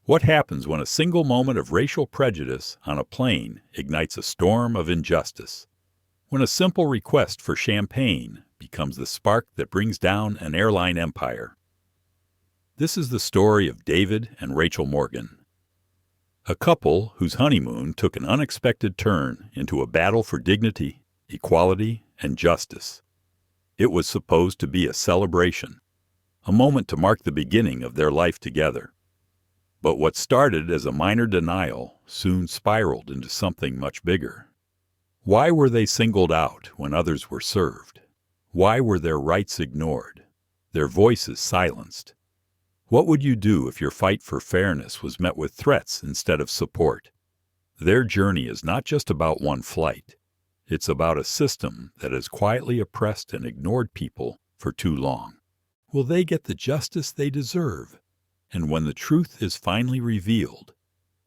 What happens when a single moment of racial prejudice on a plane ignites a storm of injustice? When a simple request for champagne becomes the spark that brings down an airline empire? This is the story of David and Rachel Morgan, a couple whose honeymoon took an unexpected turn into a battle for dignity, equality, and justice. It was supposed to be a celebration, a moment to mark the beginning of their life together. But what started as a minor denial soon spiraled into something much bigger. Why were they singled out when others were served? Why were their rights ignored, their voices silenced? What would you do if your fight for fairness was met with threats instead of support? Their journey is not just about one flight. It's about a system that has quietly oppressed and ignored people for too long. Will they get the justice they deserve? And when the truth is finally revealed,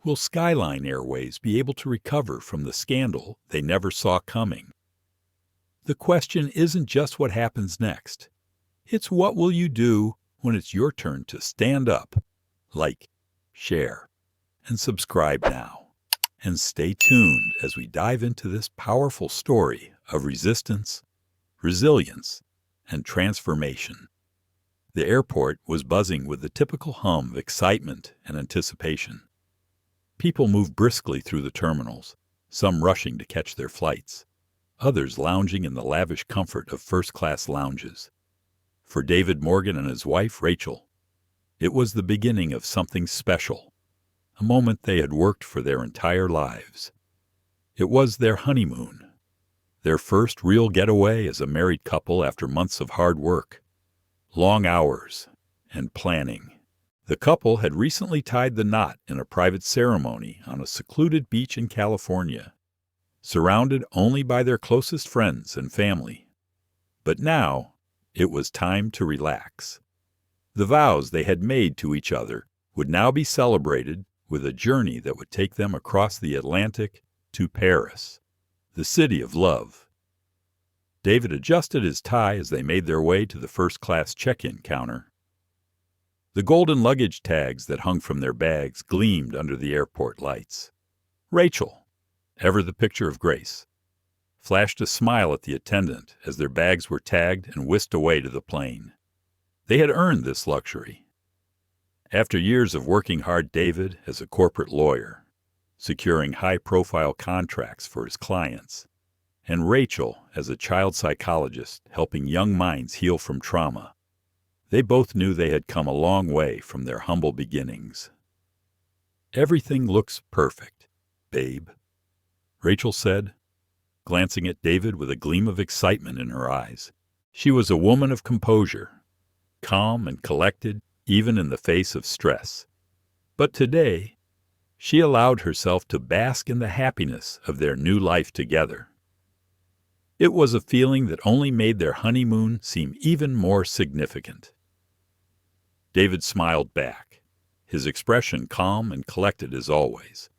will Skyline Airways be able to recover from the scandal they never saw coming? The question isn't just what happens next. It's what will you do when it's your turn to stand up, like, share, and subscribe now. And stay tuned as we dive into this powerful story of resistance, resilience, and transformation. The airport was buzzing with the typical hum of excitement and anticipation. People moved briskly through the terminals, some rushing to catch their flights, others lounging in the lavish comfort of first-class lounges. For David Morgan and his wife, Rachel, it was the beginning of something special, a moment they had worked for their entire lives. It was their honeymoon, their first real getaway as a married couple after months of hard work, long hours, and planning. The couple had recently tied the knot in a private ceremony on a secluded beach in California, surrounded only by their closest friends and family. But now, it was time to relax. The vows they had made to each other would now be celebrated with a journey that would take them across the Atlantic to Paris, the city of love. David adjusted his tie as they made their way to the first-class check-in counter. The golden luggage tags that hung from their bags gleamed under the airport lights. Rachel, ever the picture of grace, flashed a smile at the attendant as their bags were tagged and whisked away to the plane. They had earned this luxury. After years of working hard, David as a corporate lawyer, securing high-profile contracts for his clients, and Rachel as a child psychologist helping young minds heal from trauma, they both knew they had come a long way from their humble beginnings. "Everything looks perfect, babe," Rachel said, glancing at David with a gleam of excitement in her eyes. She was a woman of composure, calm and collected even in the face of stress. But today, she allowed herself to bask in the happiness of their new life together. It was a feeling that only made their honeymoon seem even more significant. David smiled back, his expression calm and collected as always.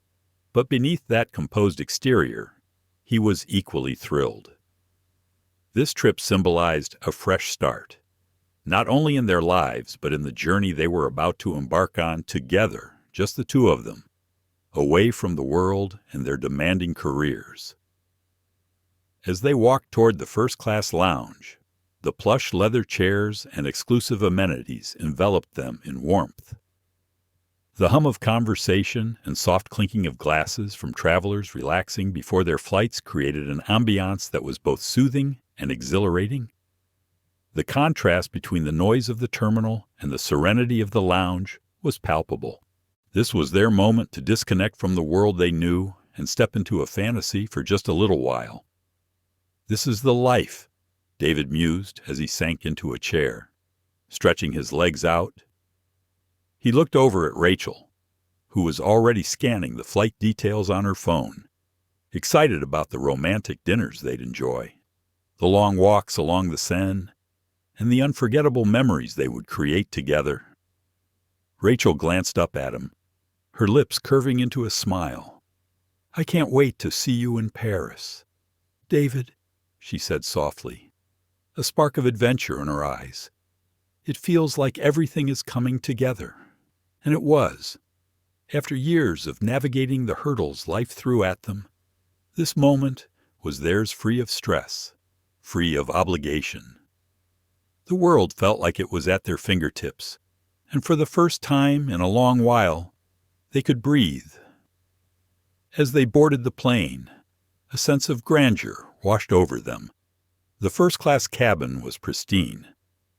But beneath that composed exterior, he was equally thrilled. This trip symbolized a fresh start, not only in their lives, but in the journey they were about to embark on together, just the two of them, away from the world and their demanding careers. As they walked toward the first-class lounge, the plush leather chairs and exclusive amenities enveloped them in warmth. The hum of conversation and soft clinking of glasses from travelers relaxing before their flights created an ambiance that was both soothing and exhilarating. The contrast between the noise of the terminal and the serenity of the lounge was palpable. This was their moment to disconnect from the world they knew and step into a fantasy for just a little while. "This is the life," David mused as he sank into a chair, stretching his legs out. He looked over at Rachel, who was already scanning the flight details on her phone, excited about the romantic dinners they'd enjoy, the long walks along the Seine, and the unforgettable memories they would create together. Rachel glanced up at him, her lips curving into a smile. "I can't wait to see you in Paris, David," she said softly, a spark of adventure in her eyes. "It feels like everything is coming together." And it was. After years of navigating the hurdles life threw at them, this moment was theirs free of stress, free of obligation. The world felt like it was at their fingertips, and for the first time in a long while, they could breathe. As they boarded the plane, a sense of grandeur washed over them. The first-class cabin was pristine,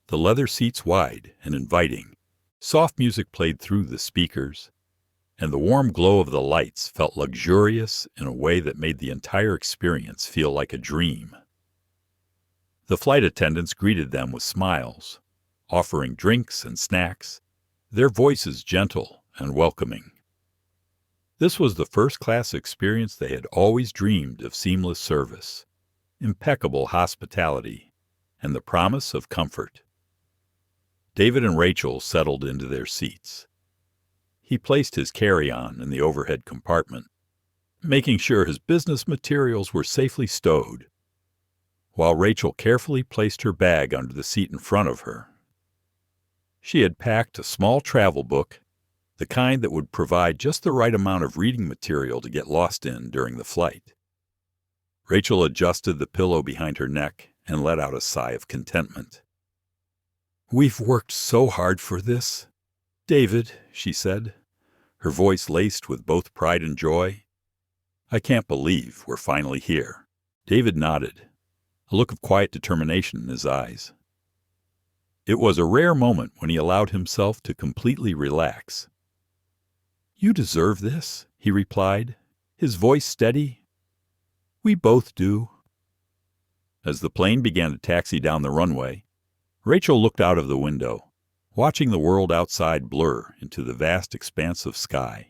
the leather seats wide and inviting. Soft music played through the speakers, and the warm glow of the lights felt luxurious in a way that made the entire experience feel like a dream. The flight attendants greeted them with smiles, offering drinks and snacks, their voices gentle and welcoming. This was the first-class experience they had always dreamed of: seamless service, impeccable hospitality, and the promise of comfort. David and Rachel settled into their seats. He placed his carry-on in the overhead compartment, making sure his business materials were safely stowed, while Rachel carefully placed her bag under the seat in front of her. She had packed a small travel book, the kind that would provide just the right amount of reading material to get lost in during the flight. Rachel adjusted the pillow behind her neck and let out a sigh of contentment. "We've worked so hard for this, David," she said, her voice laced with both pride and joy. "I can't believe we're finally here." David nodded, a look of quiet determination in his eyes. It was a rare moment when he allowed himself to completely relax. "You deserve this," he replied, his voice steady. "We both do." As the plane began to taxi down the runway, Rachel looked out of the window, watching the world outside blur into the vast expanse of sky.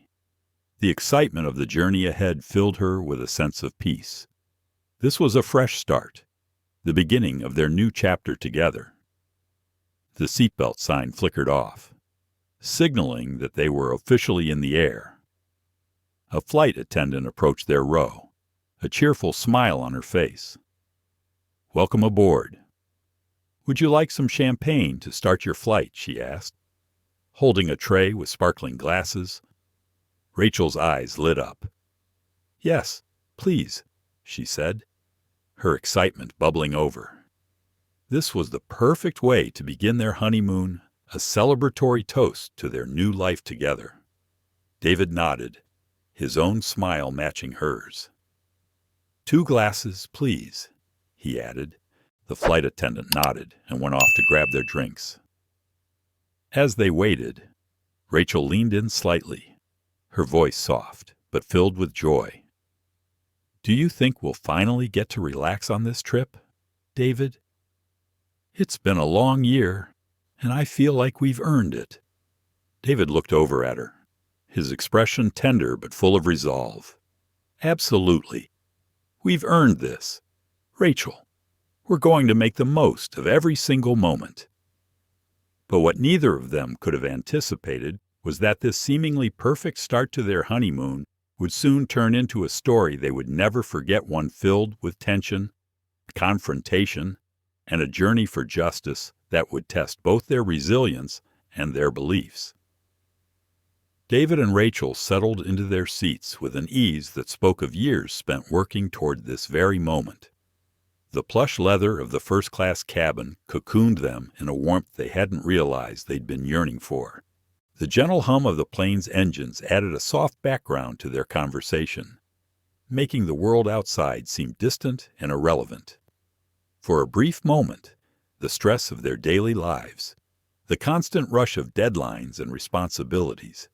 The excitement of the journey ahead filled her with a sense of peace. This was a fresh start, the beginning of their new chapter together. The seatbelt sign flickered off, signaling that they were officially in the air. A flight attendant approached their row, a cheerful smile on her face. "Welcome aboard. Would you like some champagne to start your flight?" she asked, holding a tray with sparkling glasses. Rachel's eyes lit up. "Yes, please," she said, her excitement bubbling over. This was the perfect way to begin their honeymoon, a celebratory toast to their new life together. David nodded, his own smile matching hers. "2 glasses, please," he added. The flight attendant nodded and went off to grab their drinks. As they waited, Rachel leaned in slightly, her voice soft but filled with joy. "Do you think we'll finally get to relax on this trip, David? It's been a long year, and I feel like we've earned it." David looked over at her, his expression tender but full of resolve. "Absolutely. We've earned this. Rachel, we're going to make the most of every single moment." But what neither of them could have anticipated was that this seemingly perfect start to their honeymoon would soon turn into a story they would never forget, one filled with tension, confrontation, and a journey for justice that would test both their resilience and their beliefs. David and Rachel settled into their seats with an ease that spoke of years spent working toward this very moment. The plush leather of the first-class cabin cocooned them in a warmth they hadn't realized they'd been yearning for. The gentle hum of the plane's engines added a soft background to their conversation, making the world outside seem distant and irrelevant. For a brief moment, the stress of their daily lives, the constant rush of deadlines and responsibilities,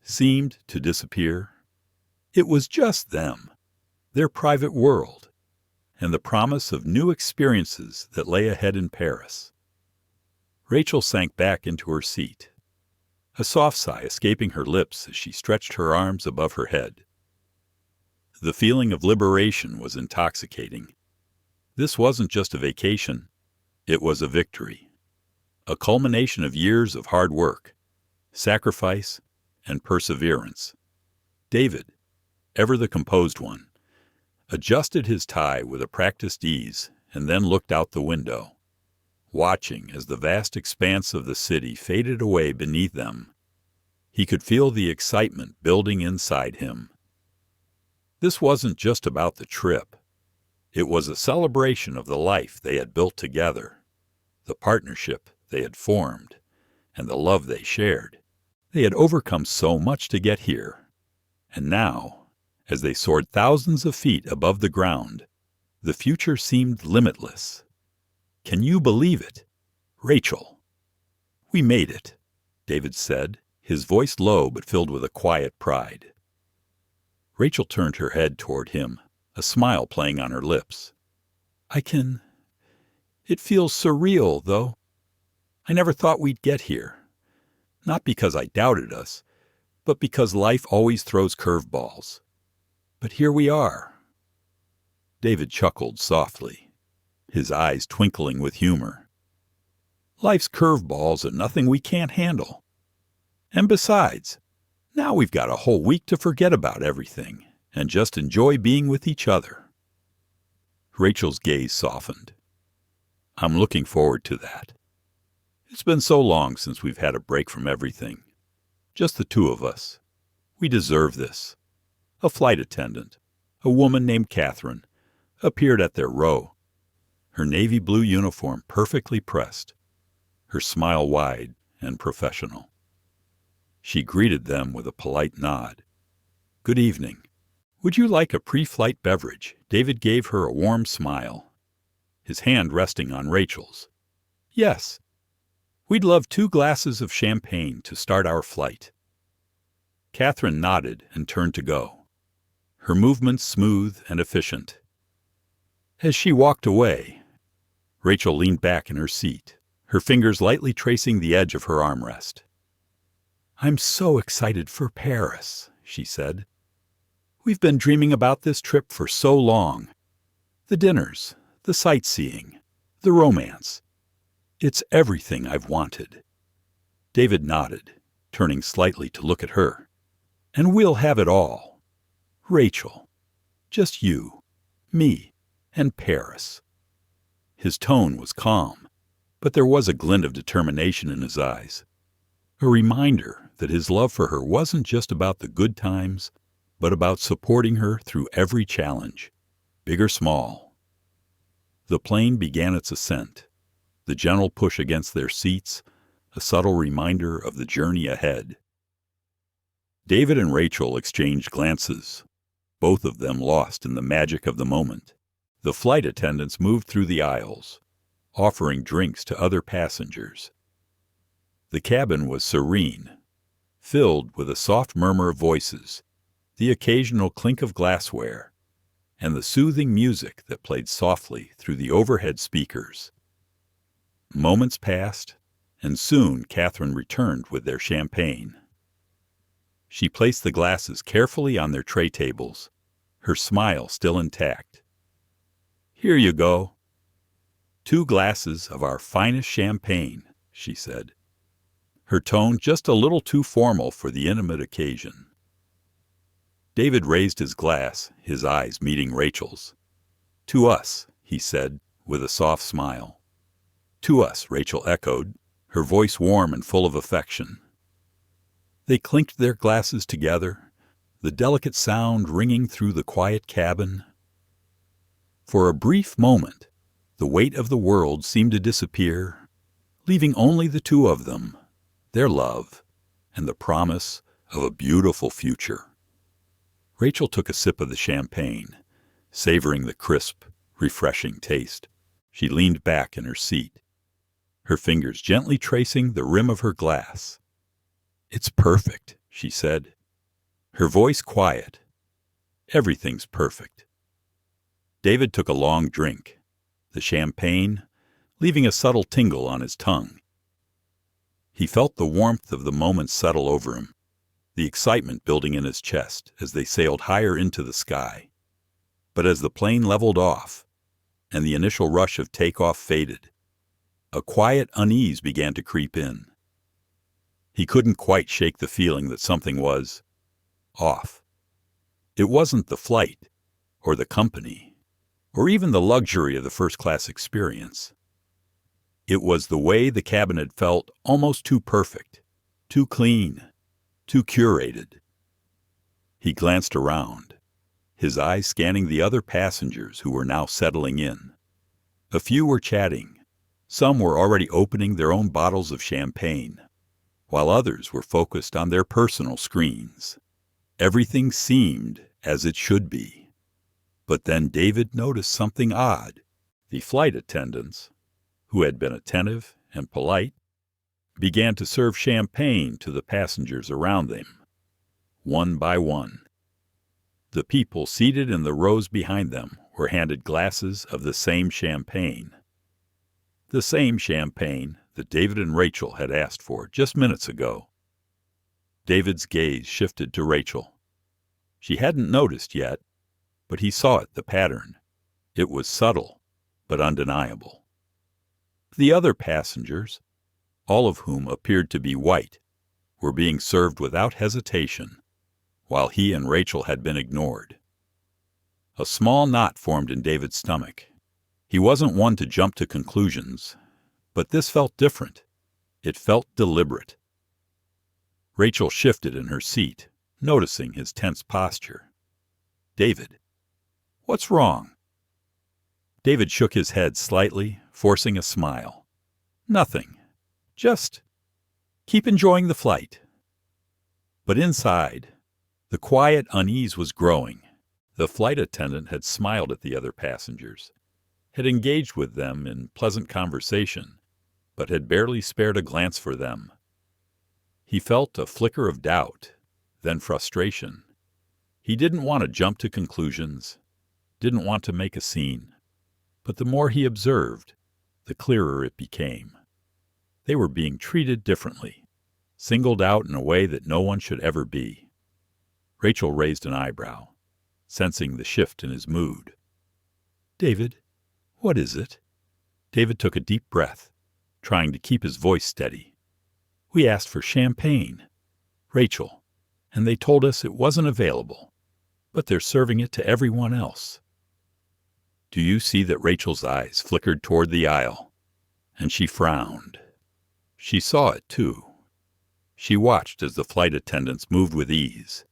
seemed to disappear. It was just them, their private world, and the promise of new experiences that lay ahead in Paris. Rachel sank back into her seat, a soft sigh escaping her lips as she stretched her arms above her head. The feeling of liberation was intoxicating. This wasn't just a vacation, it was a victory, a culmination of years of hard work, sacrifice, and perseverance. David, ever the composed one, adjusted his tie with a practiced ease and then looked out the window, watching as the vast expanse of the city faded away beneath them. He could feel the excitement building inside him. This wasn't just about the trip. It was a celebration of the life they had built together, the partnership they had formed, and the love they shared. They had overcome so much to get here. And now, as they soared thousands of feet above the ground, the future seemed limitless. "Can you believe it? Rachel." "We made it," David said, his voice low but filled with a quiet pride. Rachel turned her head toward him, a smile playing on her lips. It feels surreal, though. I never thought we'd get here. Not because I doubted us, but because life always throws curveballs. But here we are." David chuckled softly, his eyes twinkling with humor. "Life's curveballs are nothing we can't handle. And besides, now we've got a whole week to forget about everything and just enjoy being with each other." Rachel's gaze softened. "I'm looking forward to that. It's been so long since we've had a break from everything. Just the two of us. We deserve this." A flight attendant, a woman named Catherine, appeared at their row, her navy blue uniform perfectly pressed, her smile wide and professional. She greeted them with a polite nod. "Good evening. Would you like a pre-flight beverage?" David gave her a warm smile, his hand resting on Rachel's. "Yes. We'd love 2 glasses of champagne to start our flight." Catherine nodded and turned to go, her movements smooth and efficient. As she walked away, Rachel leaned back in her seat, her fingers lightly tracing the edge of her armrest. "I'm so excited for Paris," she said. "We've been dreaming about this trip for so long. The dinners, the sightseeing, the romance. It's everything I've wanted." David nodded, turning slightly to look at her. "And we'll have it all. Rachel. Just you, me, and Paris." His tone was calm, but there was a glint of determination in his eyes, a reminder that his love for her wasn't just about the good times, but about supporting her through every challenge, big or small. The plane began its ascent, the gentle push against their seats, a subtle reminder of the journey ahead. David and Rachel exchanged glances, both of them lost in the magic of the moment. The flight attendants moved through the aisles, offering drinks to other passengers. The cabin was serene, filled with a soft murmur of voices, the occasional clink of glassware, and the soothing music that played softly through the overhead speakers. Moments passed, and soon Catherine returned with their champagne. She placed the glasses carefully on their tray tables, her smile still intact. "Here you go. 2 glasses of our finest champagne," she said, her tone just a little too formal for the intimate occasion. David raised his glass, his eyes meeting Rachel's. "To us," he said, with a soft smile. "To us," Rachel echoed, her voice warm and full of affection. They clinked their glasses together, the delicate sound ringing through the quiet cabin. For a brief moment, the weight of the world seemed to disappear, leaving only the two of them, their love, and the promise of a beautiful future. Rachel took a sip of the champagne, savoring the crisp, refreshing taste. She leaned back in her seat, her fingers gently tracing the rim of her glass. "It's perfect," she said, her voice quiet. "Everything's perfect." David took a long drink, the champagne leaving a subtle tingle on his tongue. He felt the warmth of the moment settle over him, the excitement building in his chest as they sailed higher into the sky. But as the plane leveled off, and the initial rush of takeoff faded, a quiet unease began to creep in. He couldn't quite shake the feeling that something was off. It wasn't the flight, or the company, or even the luxury of the first-class experience. It was the way the cabin had felt almost too perfect, too clean, too curated. He glanced around, his eyes scanning the other passengers who were now settling in. A few were chatting. Some were already opening their own bottles of champagne, while others were focused on their personal screens. Everything seemed as it should be. But then David noticed something odd. The flight attendants, who had been attentive and polite, began to serve champagne to the passengers around them, one by one. The people seated in the rows behind them were handed glasses of the same champagne. The same champagne that David and Rachel had asked for just minutes ago. David's gaze shifted to Rachel. She hadn't noticed yet, but he saw it, the pattern. It was subtle, but undeniable. The other passengers, all of whom appeared to be white, were being served without hesitation, while he and Rachel had been ignored. A small knot formed in David's stomach. He wasn't one to jump to conclusions, but this felt different. It felt deliberate. Rachel shifted in her seat, noticing his tense posture. "David, what's wrong?" David shook his head slightly, forcing a smile. "Nothing. Just keep enjoying the flight." But inside, the quiet unease was growing. The flight attendant had smiled at the other passengers, had engaged with them in pleasant conversation, but had barely spared a glance for them. He felt a flicker of doubt, then frustration. He didn't want to jump to conclusions, didn't want to make a scene, but the more he observed, the clearer it became. They were being treated differently, singled out in a way that no one should ever be. Rachel raised an eyebrow, sensing the shift in his mood. "David, what is it?" David took a deep breath, trying to keep his voice steady. "We asked for champagne, Rachel, and they told us it wasn't available, but they're serving it to everyone else." Do you see that Rachel's eyes flickered toward the aisle, and she frowned? She saw it, too. She watched as the flight attendants moved with ease,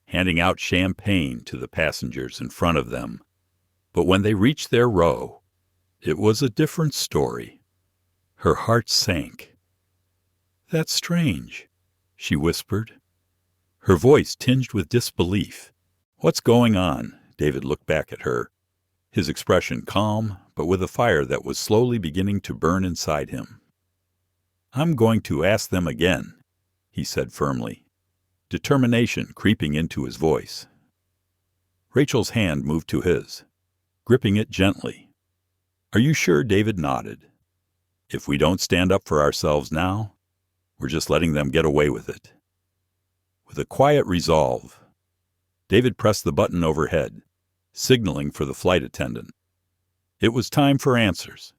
handing out champagne to the passengers in front of them. But when they reached their row, it was a different story. Her heart sank. "That's strange," she whispered, her voice tinged with disbelief. "What's going on?" David looked back at her, his expression calm, but with a fire that was slowly beginning to burn inside him. "I'm going to ask them again," he said firmly, determination creeping into his voice. Rachel's hand moved to his, gripping it gently. "Are you sure?" David nodded. "If we don't stand up for ourselves now, we're just letting them get away with it." With a quiet resolve, David pressed the button overhead, signaling for the flight attendant. It was time for answers.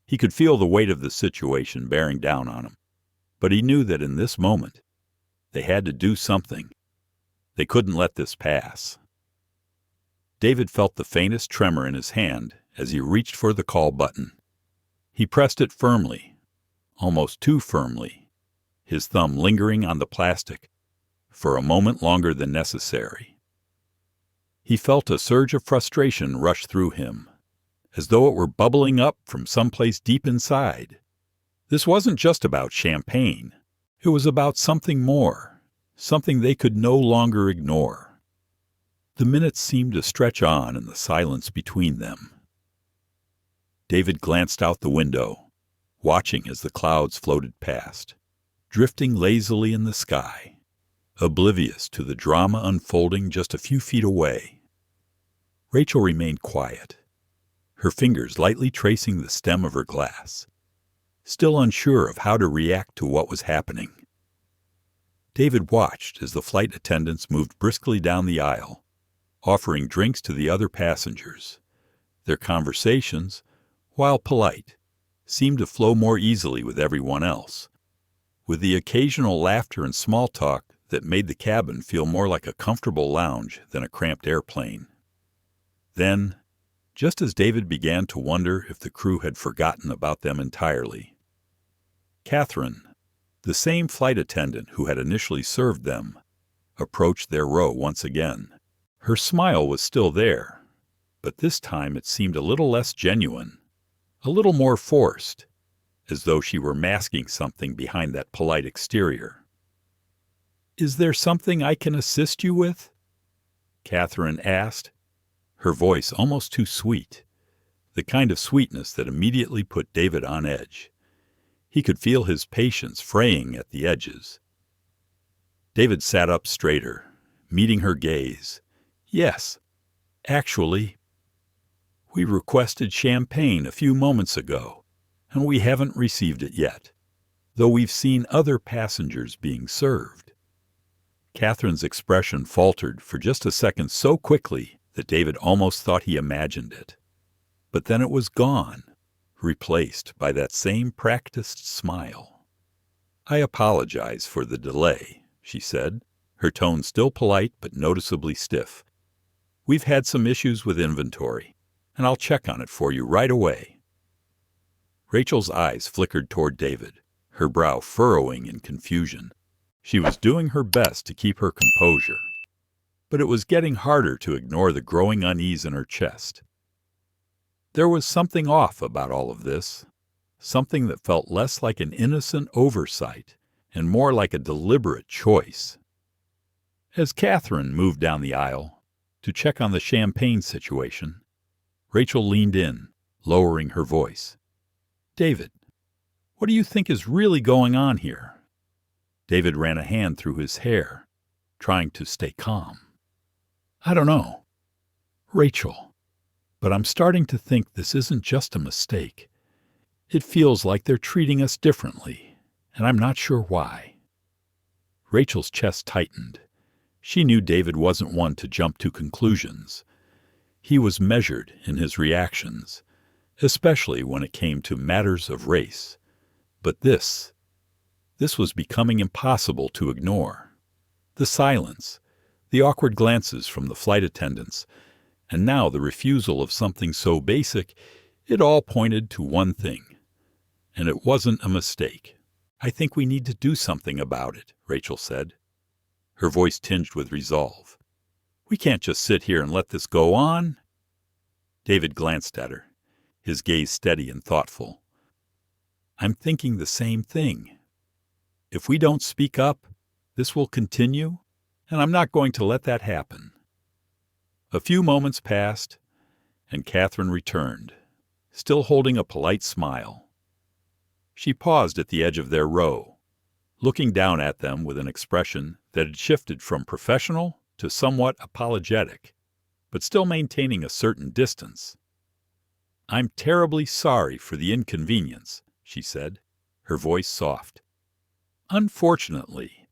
He could feel the weight of the situation bearing down on him, but he knew that in this moment, they had to do something. They couldn't let this pass. David felt the faintest tremor in his hand as he reached for the call button. He pressed it firmly, almost too firmly, his thumb lingering on the plastic for a moment longer than necessary. He felt a surge of frustration rush through him, as though it were bubbling up from someplace deep inside. This wasn't just about champagne. It was about something more, something they could no longer ignore. The minutes seemed to stretch on in the silence between them. David glanced out the window, watching as the clouds floated past, drifting lazily in the sky, oblivious to the drama unfolding just a few feet away. Rachel remained quiet, her fingers lightly tracing the stem of her glass, still unsure of how to react to what was happening. David watched as the flight attendants moved briskly down the aisle, offering drinks to the other passengers. Their conversations, while polite, seemed to flow more easily with everyone else, with the occasional laughter and small talk that made the cabin feel more like a comfortable lounge than a cramped airplane. Then, just as David began to wonder if the crew had forgotten about them entirely, Catherine, The same flight attendant who had initially served them approached their row once again. Her smile was still there, but this time it seemed a little less genuine, a little more forced, as though she were masking something behind that polite exterior. "Is there something I can assist you with?" Catherine asked, her voice almost too sweet, the kind of sweetness that immediately put David on edge. He could feel his patience fraying at the edges. David sat up straighter, meeting her gaze. "Yes, actually, we requested champagne a few moments ago, and we haven't received it yet, though we've seen other passengers being served." Catherine's expression faltered for just a second so quickly that David almost thought he imagined it. But then it was gone, replaced by that same practiced smile. "I apologize for the delay," she said, her tone still polite but noticeably stiff. "We've had some issues with inventory, and I'll check on it for you right away." Rachel's eyes flickered toward David, her brow furrowing in confusion. She was doing her best to keep her composure, but it was getting harder to ignore the growing unease in her chest. There was something off about all of this, something that felt less like an innocent oversight and more like a deliberate choice. As Catherine moved down the aisle to check on the champagne situation, Rachel leaned in, lowering her voice. "David, what do you think is really going on here?" David ran a hand through his hair, trying to stay calm. "I don't know, Rachel, but I'm starting to think this isn't just a mistake. It feels like they're treating us differently, and I'm not sure why." Rachel's chest tightened. She knew David wasn't one to jump to conclusions. He was measured in his reactions, especially when it came to matters of race. But this was becoming impossible to ignore. The silence, the awkward glances from the flight attendants, and now the refusal of something so basic, it all pointed to one thing. And it wasn't a mistake. "I think we need to do something about it," Rachel said, her voice tinged with resolve. "We can't just sit here and let this go on." David glanced at her, his gaze steady and thoughtful. "I'm thinking the same thing. If we don't speak up, this will continue, and I'm not going to let that happen." A few moments passed, and Catherine returned, still holding a polite smile. She paused at the edge of their row, looking down at them with an expression that had shifted from professional to somewhat apologetic, but still maintaining a certain distance. "I'm terribly sorry for the inconvenience," she said, her voice soft. "Unfortunately,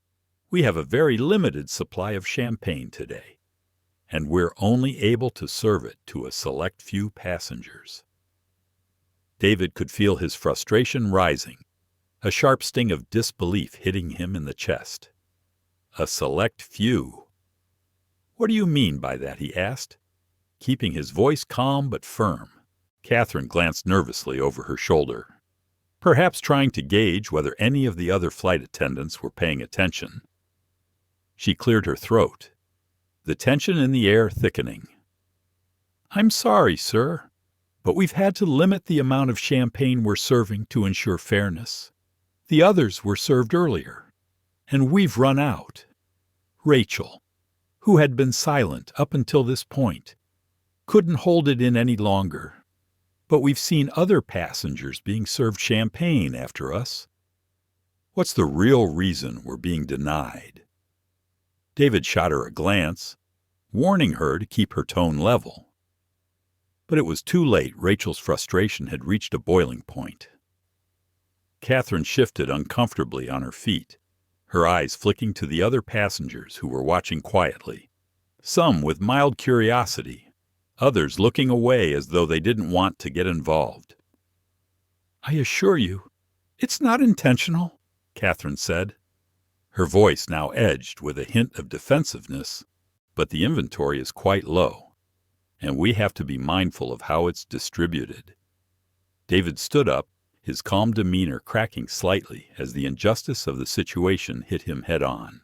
we have a very limited supply of champagne today, and we're only able to serve it to a select few passengers." David could feel his frustration rising, a sharp sting of disbelief hitting him in the chest. "A select few? What do you mean by that?" he asked, keeping his voice calm but firm. Catherine glanced nervously over her shoulder, perhaps trying to gauge whether any of the other flight attendants were paying attention. She cleared her throat, the tension in the air thickening. "I'm sorry, sir, but we've had to limit the amount of champagne we're serving to ensure fairness. The others were served earlier, and we've run out." Rachel, who had been silent up until this point, couldn't hold it in any longer. "But we've seen other passengers being served champagne after us. What's the real reason we're being denied?" David shot her a glance, warning her to keep her tone level. But it was too late. Rachel's frustration had reached a boiling point. Catherine shifted uncomfortably on her feet, her eyes flicking to the other passengers who were watching quietly, some with mild curiosity, others looking away as though they didn't want to get involved. "I assure you, it's not intentional," Catherine said, her voice now edged with a hint of defensiveness. "But the inventory is quite low, and we have to be mindful of how it's distributed." David stood up, his calm demeanor cracking slightly as the injustice of the situation hit him head-on.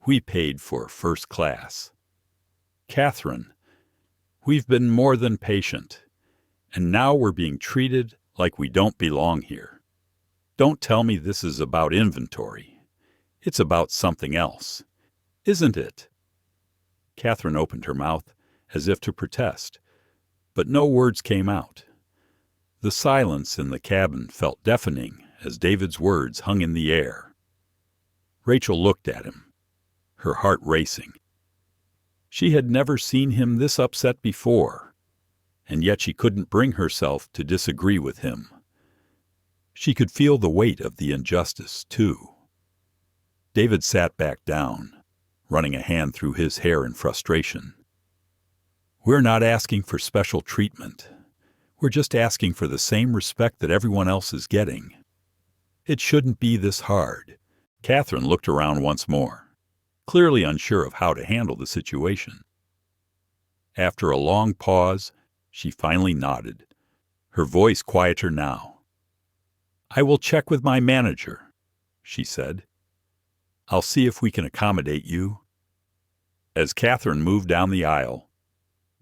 "We paid for first class. Catherine, we've been more than patient, and now we're being treated like we don't belong here. Don't tell me this is about inventory. It's about something else, isn't it?" Catherine opened her mouth as if to protest, but no words came out. The silence in the cabin felt deafening as David's words hung in the air. Rachel looked at him, her heart racing. She had never seen him this upset before, and yet she couldn't bring herself to disagree with him. She could feel the weight of the injustice, too. David sat back down, running a hand through his hair in frustration. "We're not asking for special treatment. We're just asking for the same respect that everyone else is getting. It shouldn't be this hard." Catherine looked around once more, clearly unsure of how to handle the situation. After a long pause, she finally nodded, her voice quieter now. "I will check with my manager," she said. "I'll see if we can accommodate you." As Catherine moved down the aisle,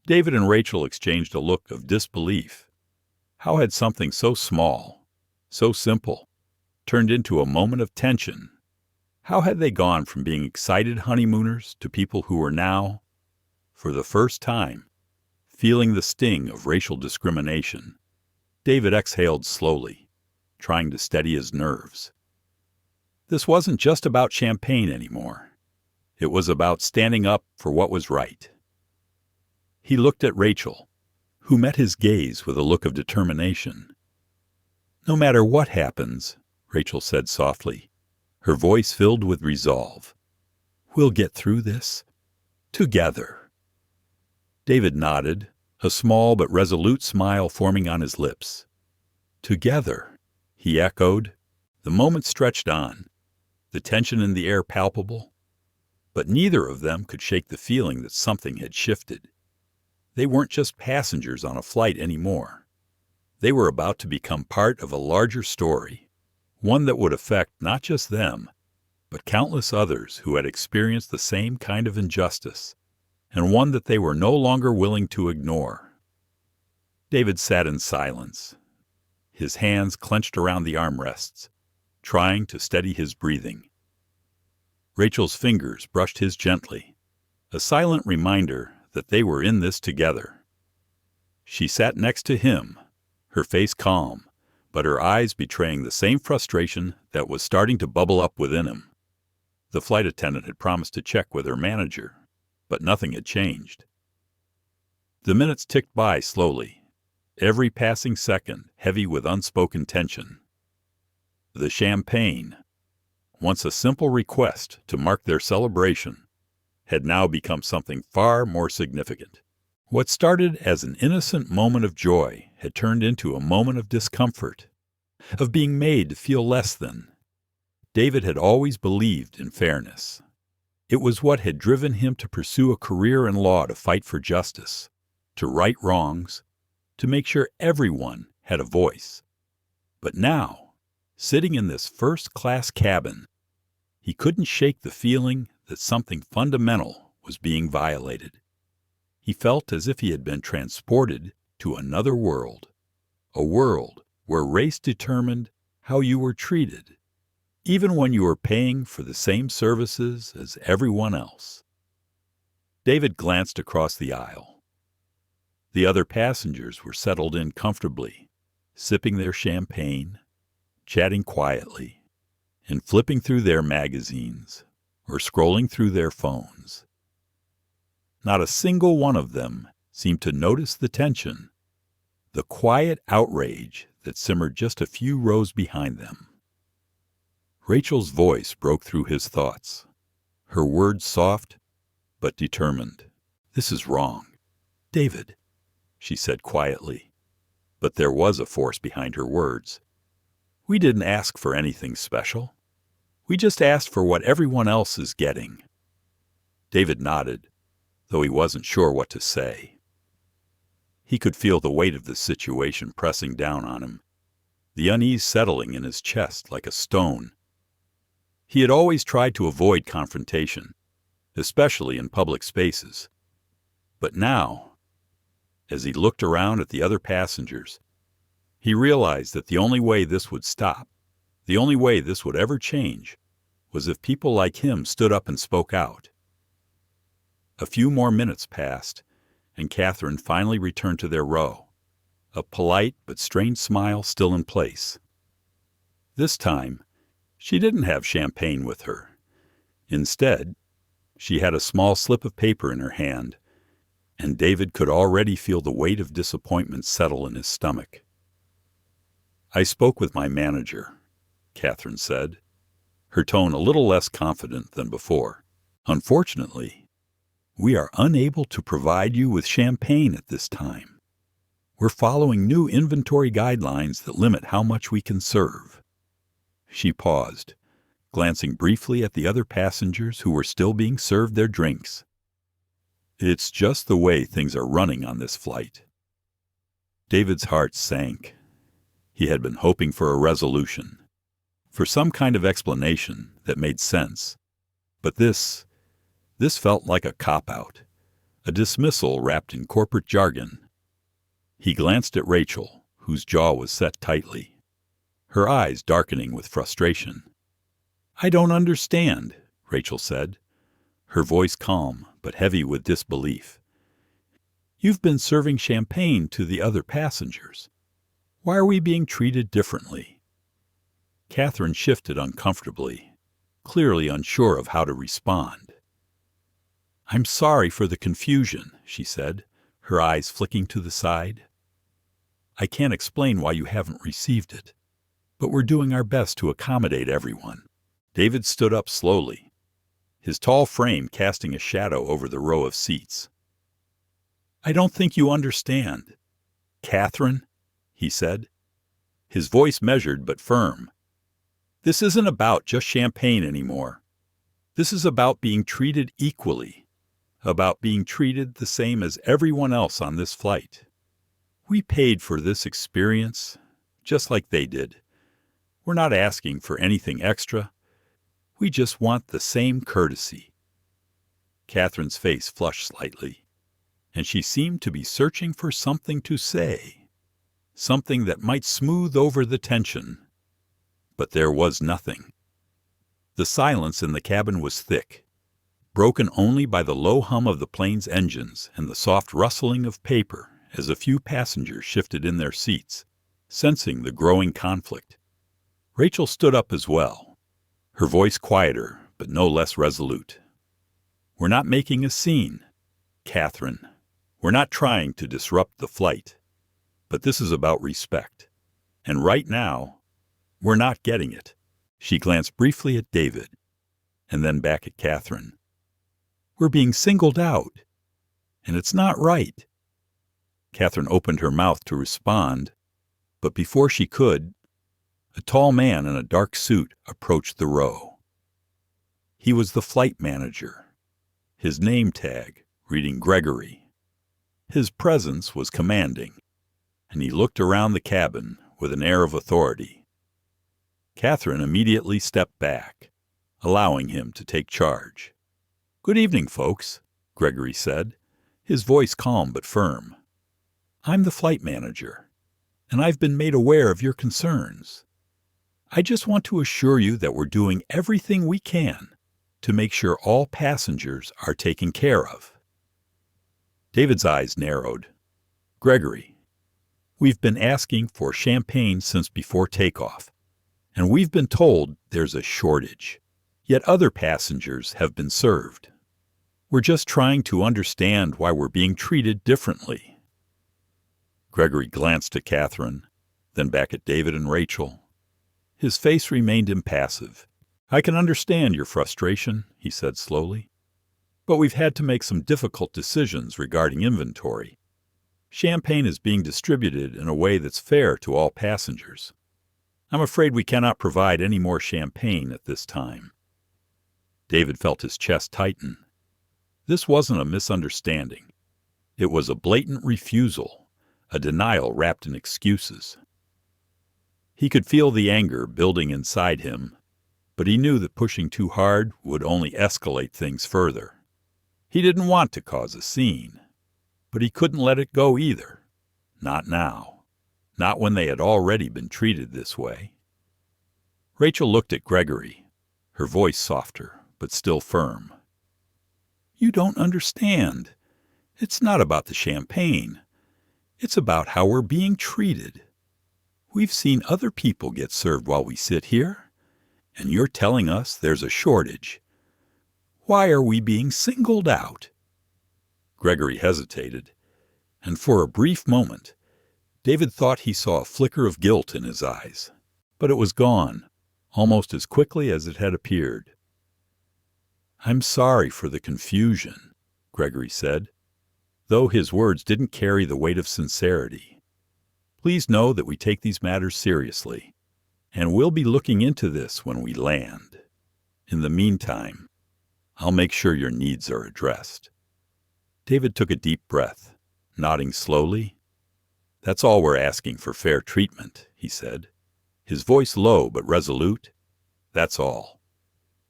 David and Rachel exchanged a look of disbelief. How had something so small, so simple, turned into a moment of tension? How had they gone from being excited honeymooners to people who were now, for the first time, feeling the sting of racial discrimination? David exhaled slowly, trying to steady his nerves. This wasn't just about champagne anymore. It was about standing up for what was right. He looked at Rachel, who met his gaze with a look of determination. "No matter what happens," Rachel said softly, her voice filled with resolve, "we'll get through this together." David nodded, a small but resolute smile forming on his lips. "Together," he echoed. The moment stretched on, the tension in the air palpable, but neither of them could shake the feeling that something had shifted. They weren't just passengers on a flight anymore. They were about to become part of a larger story, one that would affect not just them, but countless others who had experienced the same kind of injustice, and one that they were no longer willing to ignore. David sat in silence, his hands clenched around the armrests, trying to steady his breathing. Rachel's fingers brushed his gently, a silent reminder that they were in this together. She sat next to him, her face calm, but her eyes betraying the same frustration that was starting to bubble up within him. The flight attendant had promised to check with her manager, but nothing had changed. The minutes ticked by slowly, every passing second heavy with unspoken tension. The champagne, once a simple request to mark their celebration, had now become something far more significant. What started as an innocent moment of joy had turned into a moment of discomfort, of being made to feel less than. David had always believed in fairness. It was what had driven him to pursue a career in law, to fight for justice, to right wrongs, to make sure everyone had a voice. But now, sitting in this first-class cabin, he couldn't shake the feeling that something fundamental was being violated. He felt as if he had been transported to another world, a world where race determined how you were treated, even when you were paying for the same services as everyone else. David glanced across the aisle. The other passengers were settled in comfortably, sipping their champagne, chatting quietly, and flipping through their magazines or scrolling through their phones. Not a single one of them seemed to notice the tension, the quiet outrage that simmered just a few rows behind them. Rachel's voice broke through his thoughts, her words soft but determined. "This is wrong, David," she said quietly, but there was a force behind her words. "We didn't ask for anything special. We just asked for what everyone else is getting." David nodded, though he wasn't sure what to say. He could feel the weight of the situation pressing down on him. the unease settling in his chest like a stone. He had always tried to avoid confrontation, especially in public spaces. But now, as he looked around at the other passengers, he realized that the only way this would stop, the only way this would ever change, was if people like him stood up and spoke out. A few more minutes passed, and Catherine finally returned to their row, a polite but strained smile still in place. This time, she didn't have champagne with her. Instead, she had a small slip of paper in her hand, and David could already feel the weight of disappointment settle in his stomach. "I spoke with my manager," Catherine said, her tone a little less confident than before. "Unfortunately, we are unable to provide you with champagne at this time. We're following new inventory guidelines that limit how much we can serve." She paused, glancing briefly at the other passengers who were still being served their drinks. "It's just the way things are running on this flight." David's heart sank. He had been hoping for a resolution, for some kind of explanation that made sense. But this felt like a cop-out, a dismissal wrapped in corporate jargon. He glanced at Rachel, whose jaw was set tightly, her eyes darkening with frustration. "I don't understand," Rachel said, her voice calm but heavy with disbelief. "You've been serving champagne to the other passengers. Why are we being treated differently?" Catherine shifted uncomfortably, clearly unsure of how to respond. "I'm sorry for the confusion," she said, her eyes flicking to the side. "I can't explain why you haven't received it, but we're doing our best to accommodate everyone." David stood up slowly, his tall frame casting a shadow over the row of seats. "I don't think you understand, Catherine," he said, his voice measured but firm. "This isn't about just champagne anymore. This is about being treated equally, about being treated the same as everyone else on this flight. We paid for this experience, just like they did. We're not asking for anything extra. We just want the same courtesy." Catherine's face flushed slightly, and she seemed to be searching for something to say, something that might smooth over the tension. But there was nothing. The silence in the cabin was thick, broken only by the low hum of the plane's engines and the soft rustling of paper as a few passengers shifted in their seats, sensing the growing conflict. Rachel stood up as well, her voice quieter but no less resolute. "We're not making a scene, Catherine. We're not trying to disrupt the flight. But this is about respect. And right now, we're not getting it." She glanced briefly at David, and then back at Catherine. "We're being singled out, and it's not right." Catherine opened her mouth to respond, but before she could, a tall man in a dark suit approached the row. He was the flight manager, his name tag reading Gregory. His presence was commanding, and he looked around the cabin with an air of authority. Catherine immediately stepped back, allowing him to take charge. "Good evening, folks," Gregory said, his voice calm but firm. "I'm the flight manager, and I've been made aware of your concerns. I just want to assure you that we're doing everything we can to make sure all passengers are taken care of." David's eyes narrowed. "Gregory, we've been asking for champagne since before takeoff, and we've been told there's a shortage, yet other passengers have been served. We're just trying to understand why we're being treated differently." Gregory glanced at Catherine, then back at David and Rachel. His face remained impassive. "I can understand your frustration," he said slowly, "but we've had to make some difficult decisions regarding inventory. Champagne is being distributed in a way that's fair to all passengers. I'm afraid we cannot provide any more champagne at this time." David felt his chest tighten. This wasn't a misunderstanding. It was a blatant refusal, a denial wrapped in excuses. He could feel the anger building inside him, but he knew that pushing too hard would only escalate things further. He didn't want to cause a scene, but he couldn't let it go either. Not now. Not when they had already been treated this way. Rachel looked at Gregory, her voice softer, but still firm. "You don't understand. It's not about the champagne. It's about how we're being treated. We've seen other people get served while we sit here, and you're telling us there's a shortage. Why are we being singled out?" Gregory hesitated, and for a brief moment, David thought he saw a flicker of guilt in his eyes, but it was gone, almost as quickly as it had appeared. "I'm sorry for the confusion," Gregory said, though his words didn't carry the weight of sincerity. "Please know that we take these matters seriously, and we'll be looking into this when we land. In the meantime, I'll make sure your needs are addressed." David took a deep breath, nodding slowly. "That's all we're asking for fair treatment," he said, his voice low but resolute. "That's all."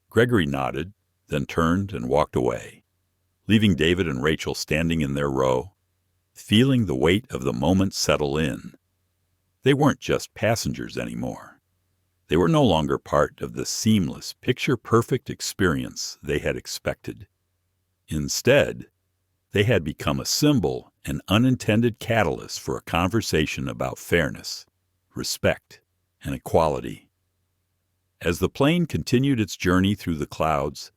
Gregory nodded, then turned and walked away, leaving David and Rachel standing in their row, feeling the weight of the moment settle in. They weren't just passengers anymore. They were no longer part of the seamless, picture-perfect experience they had expected. Instead, they had become a symbol, an unintended catalyst for a conversation about fairness, respect, and equality. As the plane continued its journey through the clouds,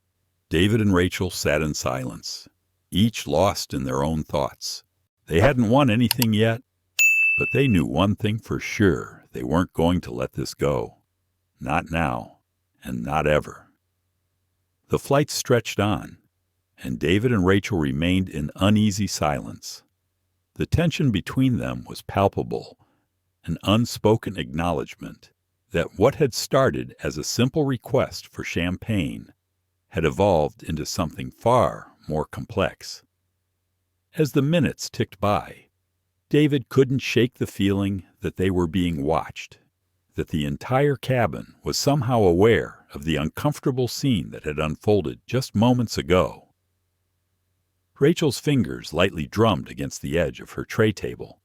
David and Rachel sat in silence, each lost in their own thoughts. They hadn't won anything yet, but they knew one thing for sure: they weren't going to let this go. Not now, and not ever. The flight stretched on, and David and Rachel remained in uneasy silence. The tension between them was palpable, an unspoken acknowledgement that what had started as a simple request for champagne had evolved into something far more complex. As the minutes ticked by, David couldn't shake the feeling that they were being watched, that the entire cabin was somehow aware of the uncomfortable scene that had unfolded just moments ago. Rachel's fingers lightly drummed against the edge of her tray table,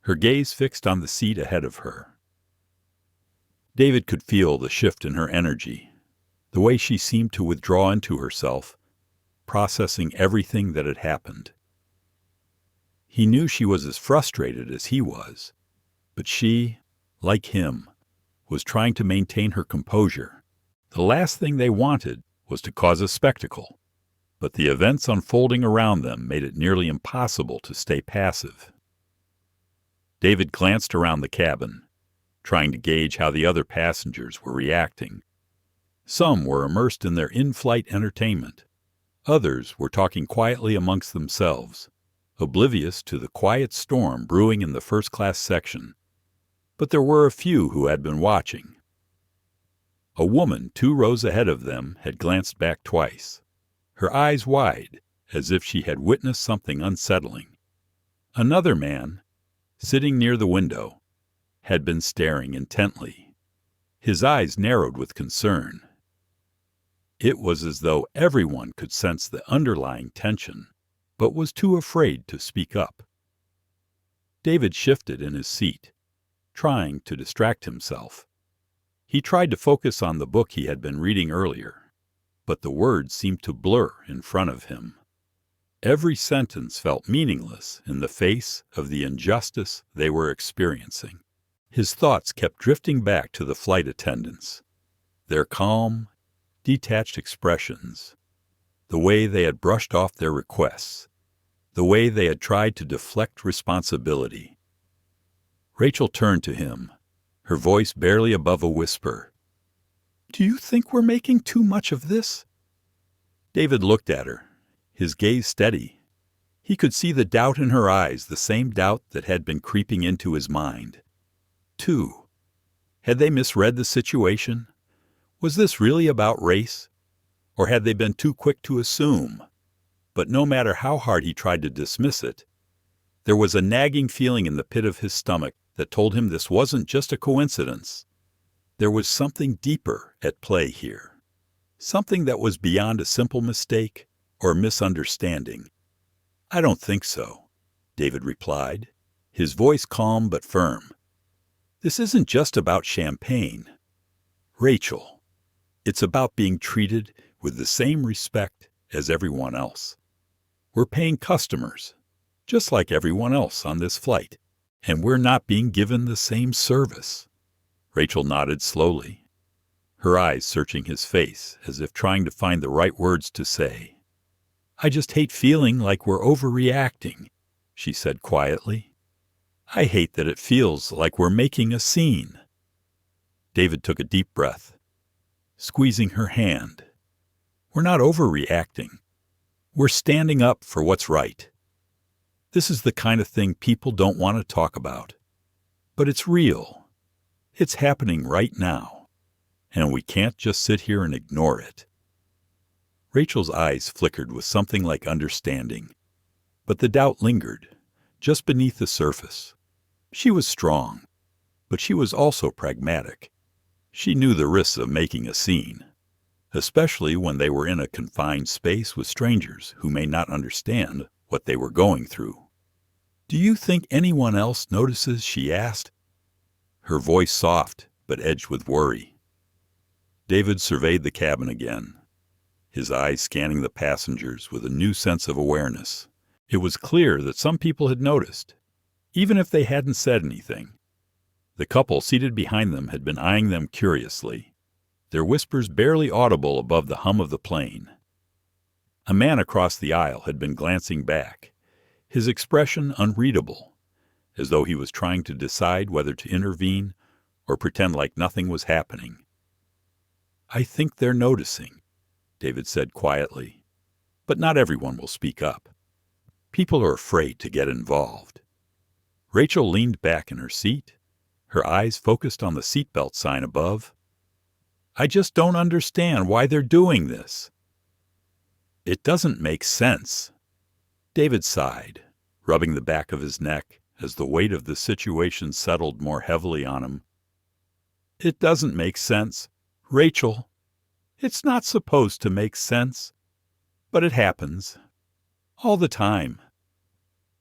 her gaze fixed on the seat ahead of her. David could feel the shift in her energy, the way she seemed to withdraw into herself, processing everything that had happened. He knew she was as frustrated as he was, but she, like him, was trying to maintain her composure. The last thing they wanted was to cause a spectacle, but the events unfolding around them made it nearly impossible to stay passive. David glanced around the cabin, trying to gauge how the other passengers were reacting. Some were immersed in their in-flight entertainment. Others were talking quietly amongst themselves, oblivious to the quiet storm brewing in the first-class section. But there were a few who had been watching. A woman 2 rows ahead of them had glanced back twice, her eyes wide, as if she had witnessed something unsettling. Another man, sitting near the window, had been staring intently, his eyes narrowed with concern. It was as though everyone could sense the underlying tension, but was too afraid to speak up. David shifted in his seat, trying to distract himself. He tried to focus on the book he had been reading earlier, but the words seemed to blur in front of him. Every sentence felt meaningless in the face of the injustice they were experiencing. His thoughts kept drifting back to the flight attendants, their calm, detached expressions, the way they had brushed off their requests, the way they had tried to deflect responsibility. Rachel turned to him, her voice barely above a whisper. "Do you think we're making too much of this?" David looked at her, his gaze steady. He could see the doubt in her eyes, the same doubt that had been creeping into his mind. Had they misread the situation? Was this really about race? Or had they been too quick to assume? But no matter how hard he tried to dismiss it, there was a nagging feeling in the pit of his stomach that told him this wasn't just a coincidence. There was something deeper at play here, something that was beyond a simple mistake or misunderstanding. "I don't think so," David replied, his voice calm but firm. "This isn't just about champagne, Rachel. It's about being treated with the same respect as everyone else. We're paying customers, just like everyone else on this flight, and we're not being given the same service." Rachel nodded slowly, her eyes searching his face as if trying to find the right words to say. "I just hate feeling like we're overreacting," she said quietly. "I hate that it feels like we're making a scene." David took a deep breath, squeezing her hand. "We're not overreacting. We're standing up for what's right. This is the kind of thing people don't want to talk about. But it's real. It's happening right now, and we can't just sit here and ignore it." Rachel's eyes flickered with something like understanding, but the doubt lingered, just beneath the surface. She was strong, but she was also pragmatic. She knew the risks of making a scene, especially when they were in a confined space with strangers who may not understand what they were going through. "Do you think anyone else notices?" she asked, her voice soft but edged with worry. David surveyed the cabin again, his eyes scanning the passengers with a new sense of awareness. It was clear that some people had noticed, even if they hadn't said anything. The couple seated behind them had been eyeing them curiously, their whispers barely audible above the hum of the plane. A man across the aisle had been glancing back, his expression unreadable, as though he was trying to decide whether to intervene or pretend like nothing was happening. "I think they're noticing," David said quietly, "but not everyone will speak up. People are afraid to get involved." Rachel leaned back in her seat, her eyes focused on the seatbelt sign above. "I just don't understand why they're doing this." "It doesn't make sense." David sighed, rubbing the back of his neck as the weight of the situation settled more heavily on him. "It doesn't make sense, Rachel. It's not supposed to make sense, but it happens. All the time.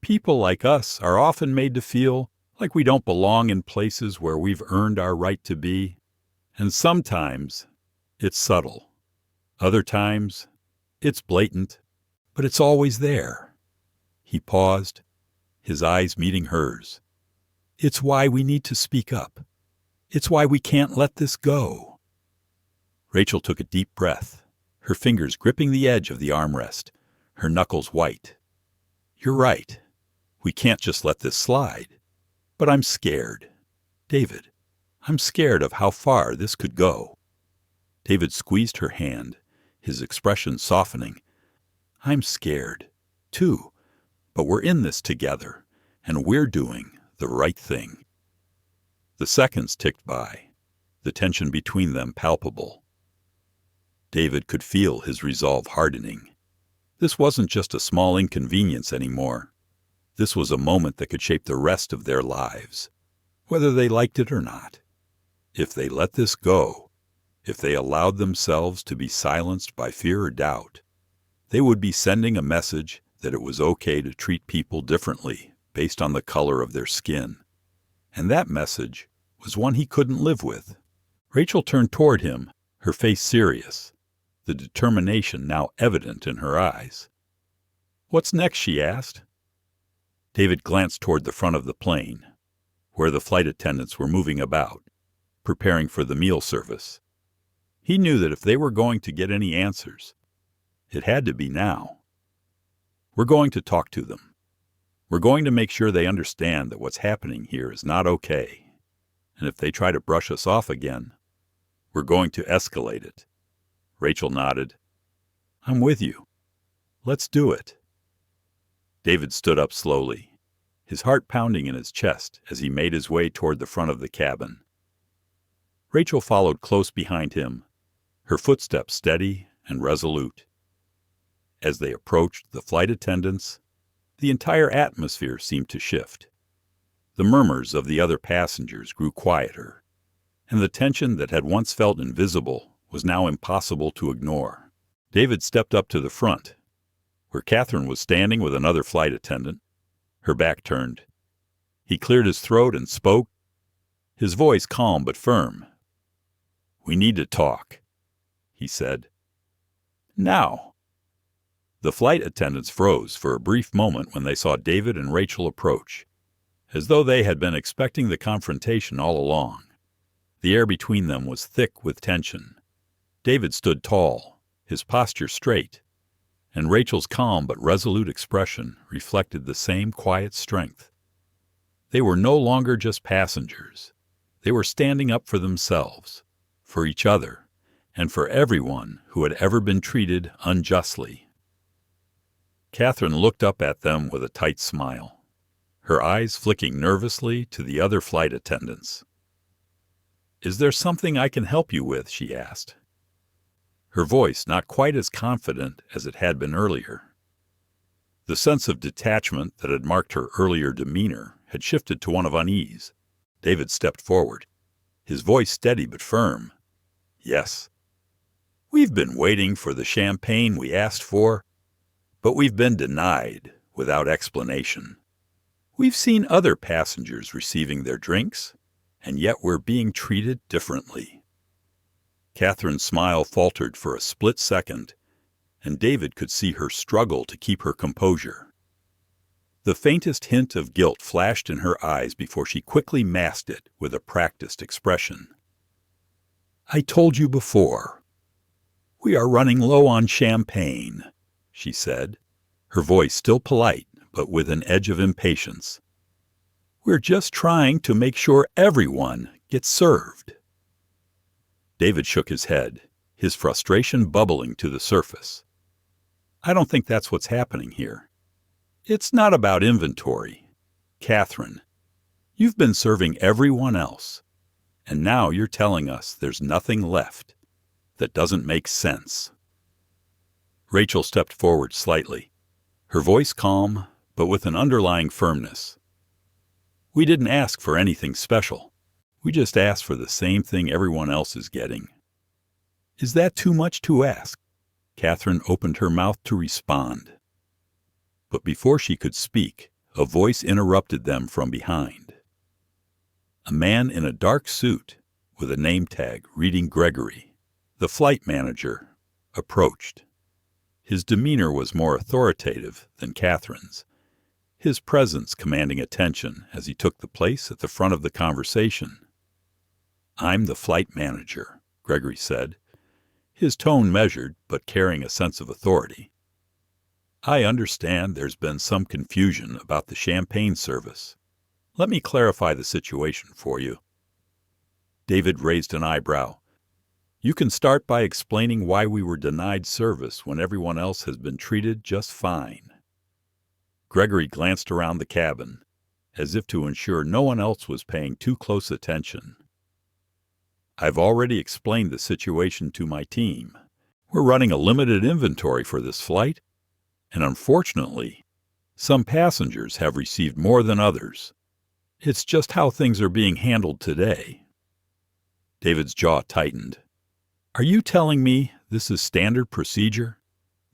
People like us are often made to feel like we don't belong in places where we've earned our right to be, and sometimes it's subtle. Other times it's blatant, but it's always there." He paused, his eyes meeting hers. "It's why we need to speak up. It's why we can't let this go." Rachel took a deep breath, her fingers gripping the edge of the armrest, her knuckles white. "You're right. We can't just let this slide. But I'm scared. David, I'm scared of how far this could go." David squeezed her hand, his expression softening. "I'm scared, too. But we're in this together, and we're doing the right thing." The seconds ticked by, the tension between them palpable. David could feel his resolve hardening. This wasn't just a small inconvenience anymore. This was a moment that could shape the rest of their lives, whether they liked it or not. If they let this go, if they allowed themselves to be silenced by fear or doubt, they would be sending a message that it was okay to treat people differently based on the color of their skin. And that message was one he couldn't live with. Rachel turned toward him, her face serious, the determination now evident in her eyes. "What's next?" she asked. David glanced toward the front of the plane, where the flight attendants were moving about, preparing for the meal service. He knew that if they were going to get any answers, it had to be now. "We're going to talk to them. We're going to make sure they understand that what's happening here is not okay. And if they try to brush us off again, we're going to escalate it." Rachel nodded. "I'm with you. Let's do it." David stood up slowly, his heart pounding in his chest as he made his way toward the front of the cabin. Rachel followed close behind him, her footsteps steady and resolute. As they approached the flight attendants, the entire atmosphere seemed to shift. The murmurs of the other passengers grew quieter, and the tension that had once felt invisible was now impossible to ignore. David stepped up to the front, where Catherine was standing with another flight attendant, her back turned. He cleared his throat and spoke, his voice calm but firm. "We need to talk," he said. "Now." The flight attendants froze for a brief moment when they saw David and Rachel approach, as though they had been expecting the confrontation all along. The air between them was thick with tension. David stood tall, his posture straight, and Rachel's calm but resolute expression reflected the same quiet strength. They were no longer just passengers. They were standing up for themselves, for each other, and for everyone who had ever been treated unjustly. Catherine looked up at them with a tight smile, her eyes flicking nervously to the other flight attendants. "Is there something I can help you with?" she asked, her voice not quite as confident as it had been earlier. The sense of detachment that had marked her earlier demeanor had shifted to one of unease. David stepped forward, his voice steady but firm. "Yes. We've been waiting for the champagne we asked for, but we've been denied without explanation. We've seen other passengers receiving their drinks, and yet we're being treated differently." Catherine's smile faltered for a split second, and David could see her struggle to keep her composure. The faintest hint of guilt flashed in her eyes before she quickly masked it with a practiced expression. "I told you before. We are running low on champagne," she said, her voice still polite but with an edge of impatience. "We're just trying to make sure everyone gets served." David shook his head, his frustration bubbling to the surface. "I don't think that's what's happening here. It's not about inventory. Catherine, you've been serving everyone else, and now you're telling us there's nothing left. That doesn't make sense." Rachel stepped forward slightly, her voice calm, but with an underlying firmness. "We didn't ask for anything special. We just asked for the same thing everyone else is getting." "Is that too much to ask?" Catherine opened her mouth to respond. But before she could speak, a voice interrupted them from behind. A man in a dark suit, with a name tag reading Gregory, the flight manager, approached. His demeanor was more authoritative than Catherine's, his presence commanding attention as he took the place at the front of the conversation. "I'm the flight manager," Gregory said, his tone measured but carrying a sense of authority. "I understand there's been some confusion about the champagne service. Let me clarify the situation for you." David raised an eyebrow. "You can start by explaining why we were denied service when everyone else has been treated just fine." Gregory glanced around the cabin, as if to ensure no one else was paying too close attention. "I've already explained the situation to my team. We're running a limited inventory for this flight, and unfortunately, some passengers have received more than others. It's just how things are being handled today." David's jaw tightened. "Are you telling me this is standard procedure?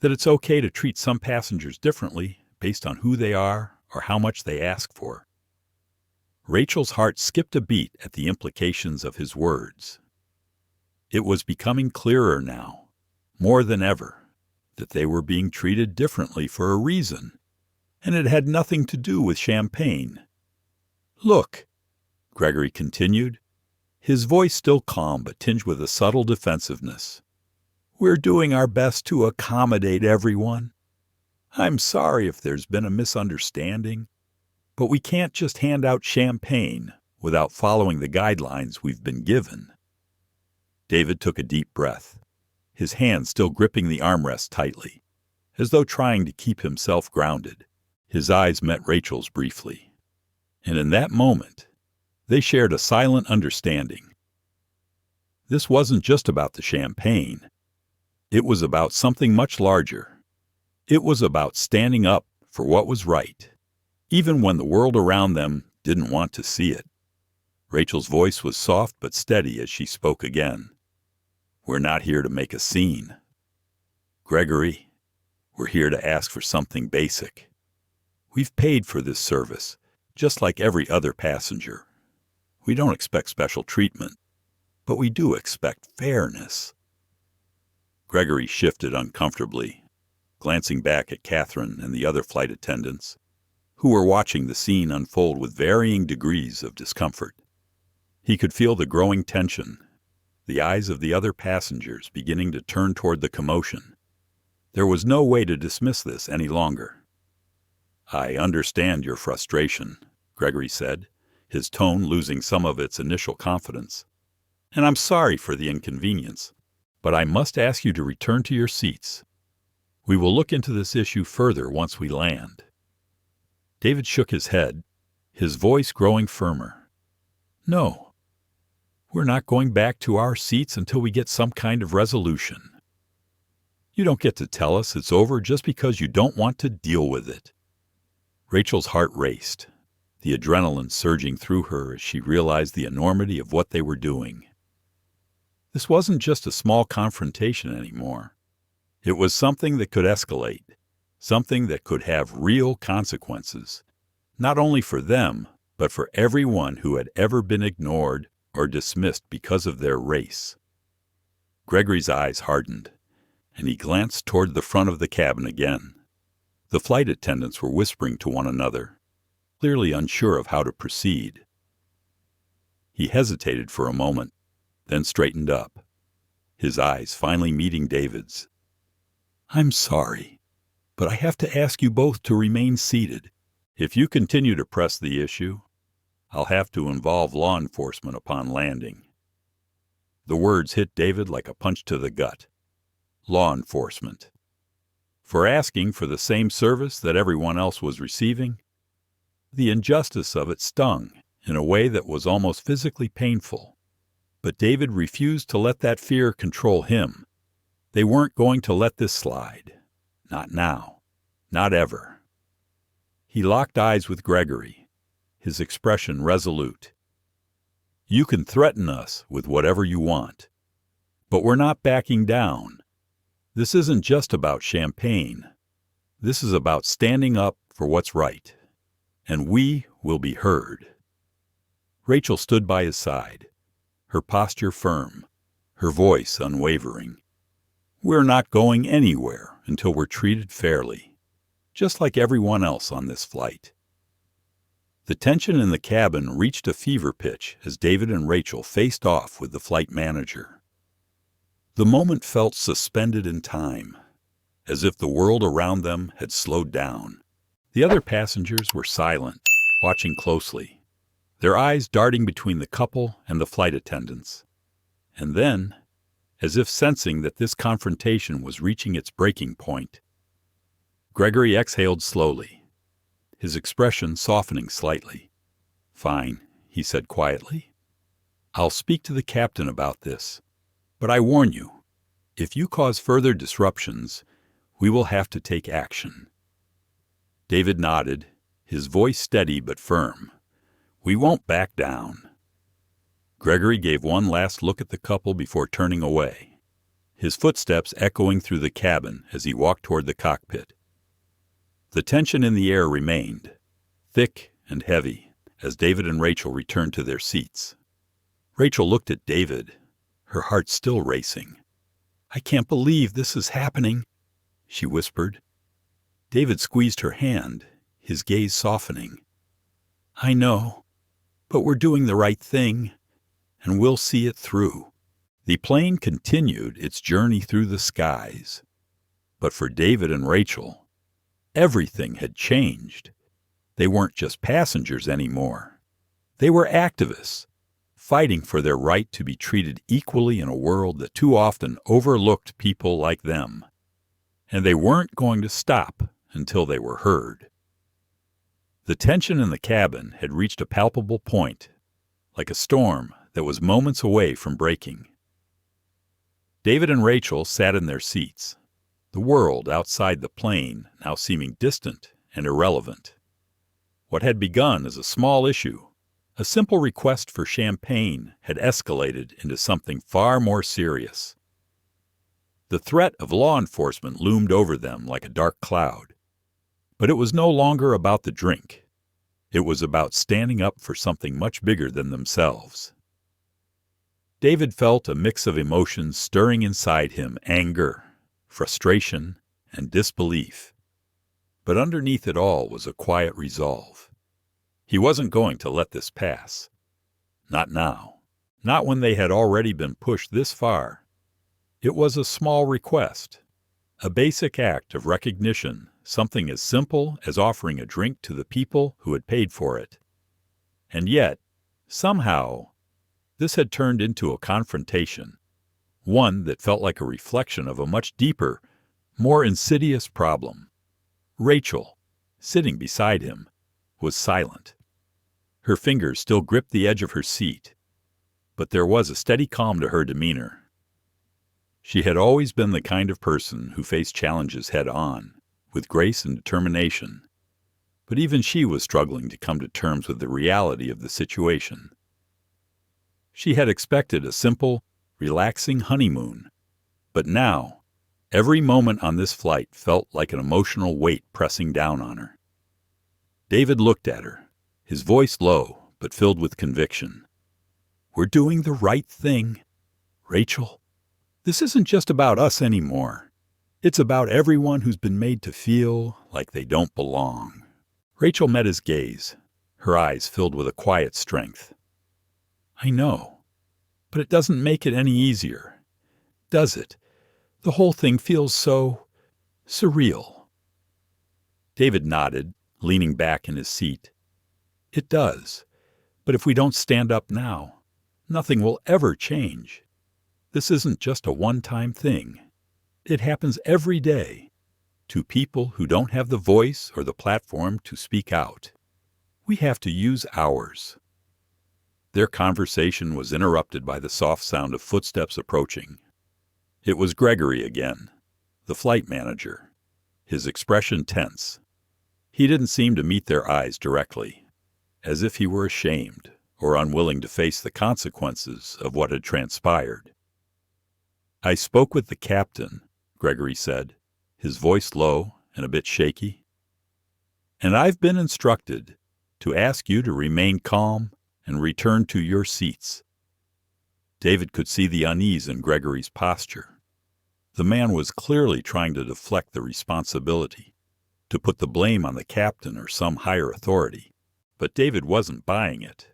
That it's okay to treat some passengers differently based on who they are or how much they ask for?" Rachel's heart skipped a beat at the implications of his words. It was becoming clearer now, more than ever, that they were being treated differently for a reason, and it had nothing to do with champagne. "Look," Gregory continued, his voice still calm but tinged with a subtle defensiveness, "we're doing our best to accommodate everyone. I'm sorry if there's been a misunderstanding, but we can't just hand out champagne without following the guidelines we've been given." David took a deep breath, his hand still gripping the armrest tightly, as though trying to keep himself grounded. His eyes met Rachel's briefly, and in that moment, they shared a silent understanding. This wasn't just about the champagne. It was about something much larger. It was about standing up for what was right, even when the world around them didn't want to see it. Rachel's voice was soft but steady as she spoke again. "We're not here to make a scene. Gregory, we're here to ask for something basic. We've paid for this service, just like every other passenger. We don't expect special treatment, but we do expect fairness." Gregory shifted uncomfortably, glancing back at Catherine and the other flight attendants, who were watching the scene unfold with varying degrees of discomfort. He could feel the growing tension, the eyes of the other passengers beginning to turn toward the commotion. There was no way to dismiss this any longer. "I understand your frustration," Gregory said, his tone losing some of its initial confidence. "And I'm sorry for the inconvenience, but I must ask you to return to your seats. We will look into this issue further once we land." David shook his head, his voice growing firmer. "No. We're not going back to our seats until we get some kind of resolution. You don't get to tell us it's over just because you don't want to deal with it." Rachel's heart raced, the adrenaline surging through her as she realized the enormity of what they were doing. This wasn't just a small confrontation anymore. It was something that could escalate, something that could have real consequences, not only for them, but for everyone who had ever been ignored or dismissed because of their race. Gregory's eyes hardened, and he glanced toward the front of the cabin again. The flight attendants were whispering to one another, clearly unsure of how to proceed. He hesitated for a moment, then straightened up, his eyes finally meeting David's. "I'm sorry, but I have to ask you both to remain seated. If you continue to press the issue, I'll have to involve law enforcement upon landing." The words hit David like a punch to the gut. Law enforcement. For asking for the same service that everyone else was receiving? The injustice of it stung in a way that was almost physically painful. But David refused to let that fear control him. They weren't going to let this slide. Not now. Not ever. He locked eyes with Gregory, his expression resolute. "You can threaten us with whatever you want, but we're not backing down. This isn't just about champagne. This is about standing up for what's right, and we will be heard." Rachel stood by his side, her posture firm, her voice unwavering. "We're not going anywhere until we're treated fairly, just like everyone else on this flight." The tension in the cabin reached a fever pitch as David and Rachel faced off with the flight manager. The moment felt suspended in time, as if the world around them had slowed down. The other passengers were silent, watching closely, their eyes darting between the couple and the flight attendants. And then, as if sensing that this confrontation was reaching its breaking point, Gregory exhaled slowly, his expression softening slightly. "Fine," he said quietly. "I'll speak to the captain about this, but I warn you, if you cause further disruptions, we will have to take action." David nodded, his voice steady but firm. "We won't back down." Gregory gave one last look at the couple before turning away, his footsteps echoing through the cabin as he walked toward the cockpit. The tension in the air remained, thick and heavy, as David and Rachel returned to their seats. Rachel looked at David, her heart still racing. "I can't believe this is happening," she whispered. David squeezed her hand, his gaze softening. "I know, but we're doing the right thing, and we'll see it through." The plane continued its journey through the skies. But for David and Rachel, everything had changed. They weren't just passengers anymore. They were activists, fighting for their right to be treated equally in a world that too often overlooked people like them. And they weren't going to stop until they were heard. The tension in the cabin had reached a palpable point, like a storm that was moments away from breaking. David and Rachel sat in their seats, the world outside the plane now seeming distant and irrelevant. What had begun as a small issue, a simple request for champagne, had escalated into something far more serious. The threat of law enforcement loomed over them like a dark cloud. But it was no longer about the drink. It was about standing up for something much bigger than themselves. David felt a mix of emotions stirring inside him: anger, frustration, and disbelief. But underneath it all was a quiet resolve. He wasn't going to let this pass. Not now. Not when they had already been pushed this far. It was a small request, a basic act of recognition, something as simple as offering a drink to the people who had paid for it. And yet, somehow, this had turned into a confrontation, one that felt like a reflection of a much deeper, more insidious problem. Rachel, sitting beside him, was silent. Her fingers still gripped the edge of her seat, but there was a steady calm to her demeanor. She had always been the kind of person who faced challenges head-on, with grace and determination. But even she was struggling to come to terms with the reality of the situation. She had expected a simple, relaxing honeymoon, but now, every moment on this flight felt like an emotional weight pressing down on her. David looked at her, his voice low but filled with conviction. "We're doing the right thing, Rachel. This isn't just about us anymore. It's about everyone who's been made to feel like they don't belong." Rachel met his gaze, her eyes filled with a quiet strength. "I know, but it doesn't make it any easier, does it? The whole thing feels so surreal." David nodded, leaning back in his seat. "It does, but if we don't stand up now, nothing will ever change. This isn't just a one-time thing. It happens every day to people who don't have the voice or the platform to speak out. We have to use ours." Their conversation was interrupted by the soft sound of footsteps approaching. It was Gregory again, the flight manager, his expression tense. He didn't seem to meet their eyes directly, as if he were ashamed or unwilling to face the consequences of what had transpired. "I spoke with the captain," Gregory said, his voice low and a bit shaky. "And I've been instructed to ask you to remain calm and return to your seats." David could see the unease in Gregory's posture. The man was clearly trying to deflect the responsibility, to put the blame on the captain or some higher authority. But David wasn't buying it.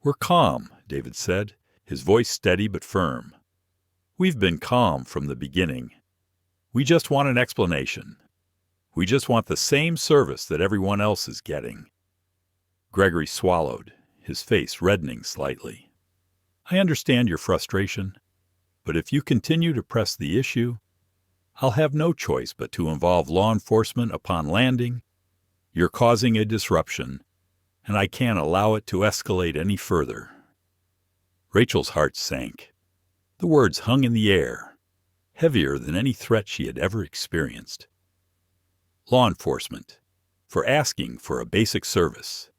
"We're calm," David said, his voice steady but firm. "We've been calm from the beginning. We just want an explanation. We just want the same service that everyone else is getting." Gregory swallowed, his face reddening slightly. "I understand your frustration, but if you continue to press the issue, I'll have no choice but to involve law enforcement upon landing. You're causing a disruption, and I can't allow it to escalate any further." Rachel's heart sank. The words hung in the air, heavier than any threat she had ever experienced. Law enforcement, for asking for a basic service.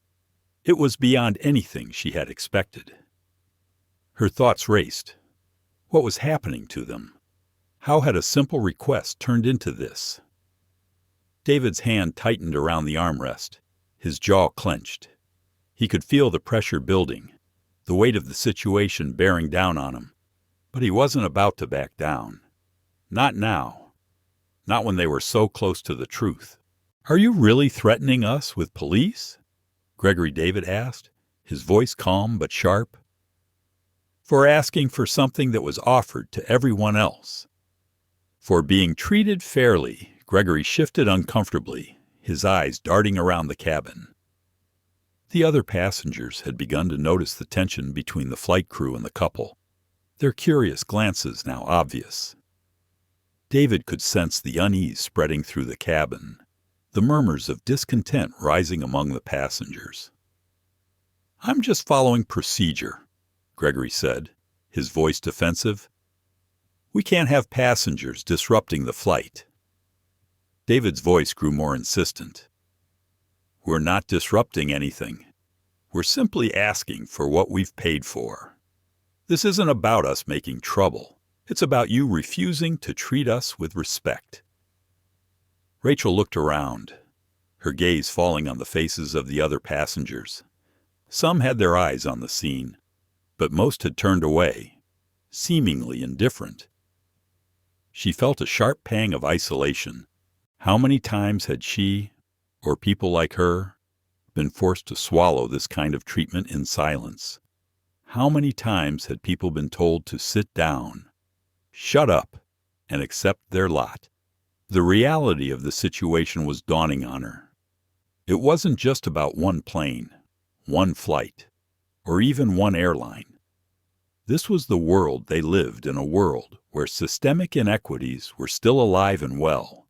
It was beyond anything she had expected. Her thoughts raced. What was happening to them? How had a simple request turned into this? David's hand tightened around the armrest, his jaw clenched. He could feel the pressure building, the weight of the situation bearing down on him. But he wasn't about to back down. Not now. Not when they were so close to the truth. "Are you really threatening us with police?" Gregory David asked, his voice calm but sharp. "For asking for something that was offered to everyone else. For being treated fairly." Gregory shifted uncomfortably, his eyes darting around the cabin. The other passengers had begun to notice the tension between the flight crew and the couple, their curious glances now obvious. David could sense the unease spreading through the cabin, the murmurs of discontent rising among the passengers. "I'm just following procedure," Gregory said, his voice defensive. "We can't have passengers disrupting the flight." David's voice grew more insistent. We're not disrupting anything. We're simply asking for what we've paid for. This isn't about us making trouble. It's about you refusing to treat us with respect." Rachel looked around, her gaze falling on the faces of the other passengers. Some had their eyes on the scene, but most had turned away, seemingly indifferent. She felt a sharp pang of isolation. How many times had she, or people like her, been forced to swallow this kind of treatment in silence? How many times had people been told to sit down, shut up, and accept their lot? The reality of the situation was dawning on her. It wasn't just about one plane, one flight, or even one airline. This was the world they lived in, a world where systemic inequities were still alive and well,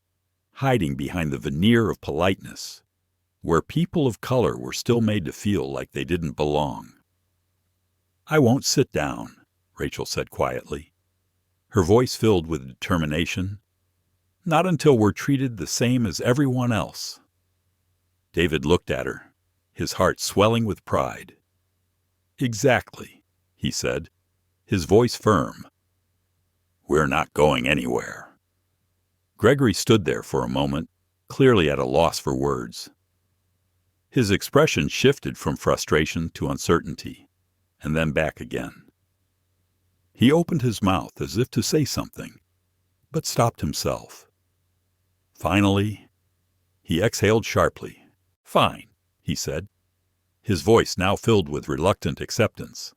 hiding behind the veneer of politeness, where people of color were still made to feel like they didn't belong. "I won't sit down," Rachel said quietly, her voice filled with determination. "Not until we're treated the same as everyone else." David looked at her, his heart swelling with pride. "Exactly," he said, his voice firm. "We're not going anywhere." Gregory stood there for a moment, clearly at a loss for words. His expression shifted from frustration to uncertainty, and then back again. He opened his mouth as if to say something, but stopped himself. Finally, he exhaled sharply. "Fine," he said, his voice now filled with reluctant acceptance.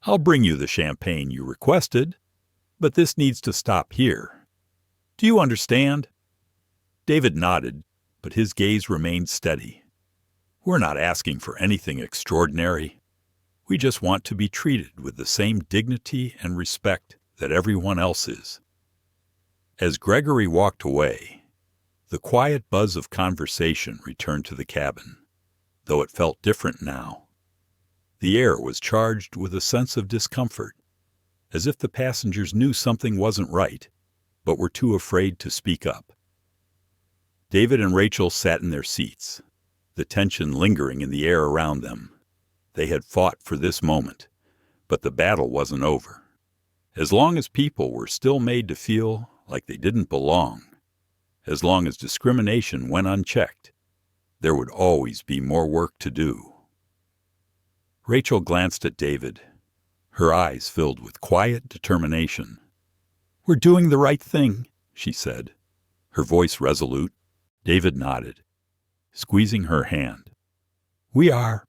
"I'll bring you the champagne you requested, but this needs to stop here. Do you understand?" David nodded, but his gaze remained steady. "We're not asking for anything extraordinary. We just want to be treated with the same dignity and respect that everyone else is." As Gregory walked away, the quiet buzz of conversation returned to the cabin, though it felt different now. The air was charged with a sense of discomfort, as if the passengers knew something wasn't right, but were too afraid to speak up. David and Rachel sat in their seats, the tension lingering in the air around them. They had fought for this moment, but the battle wasn't over. As long as people were still made to feel like they didn't belong, as long as discrimination went unchecked, there would always be more work to do. Rachel glanced at David, her eyes filled with quiet determination. "We're doing the right thing," she said, her voice resolute. David nodded, squeezing her hand. "We are,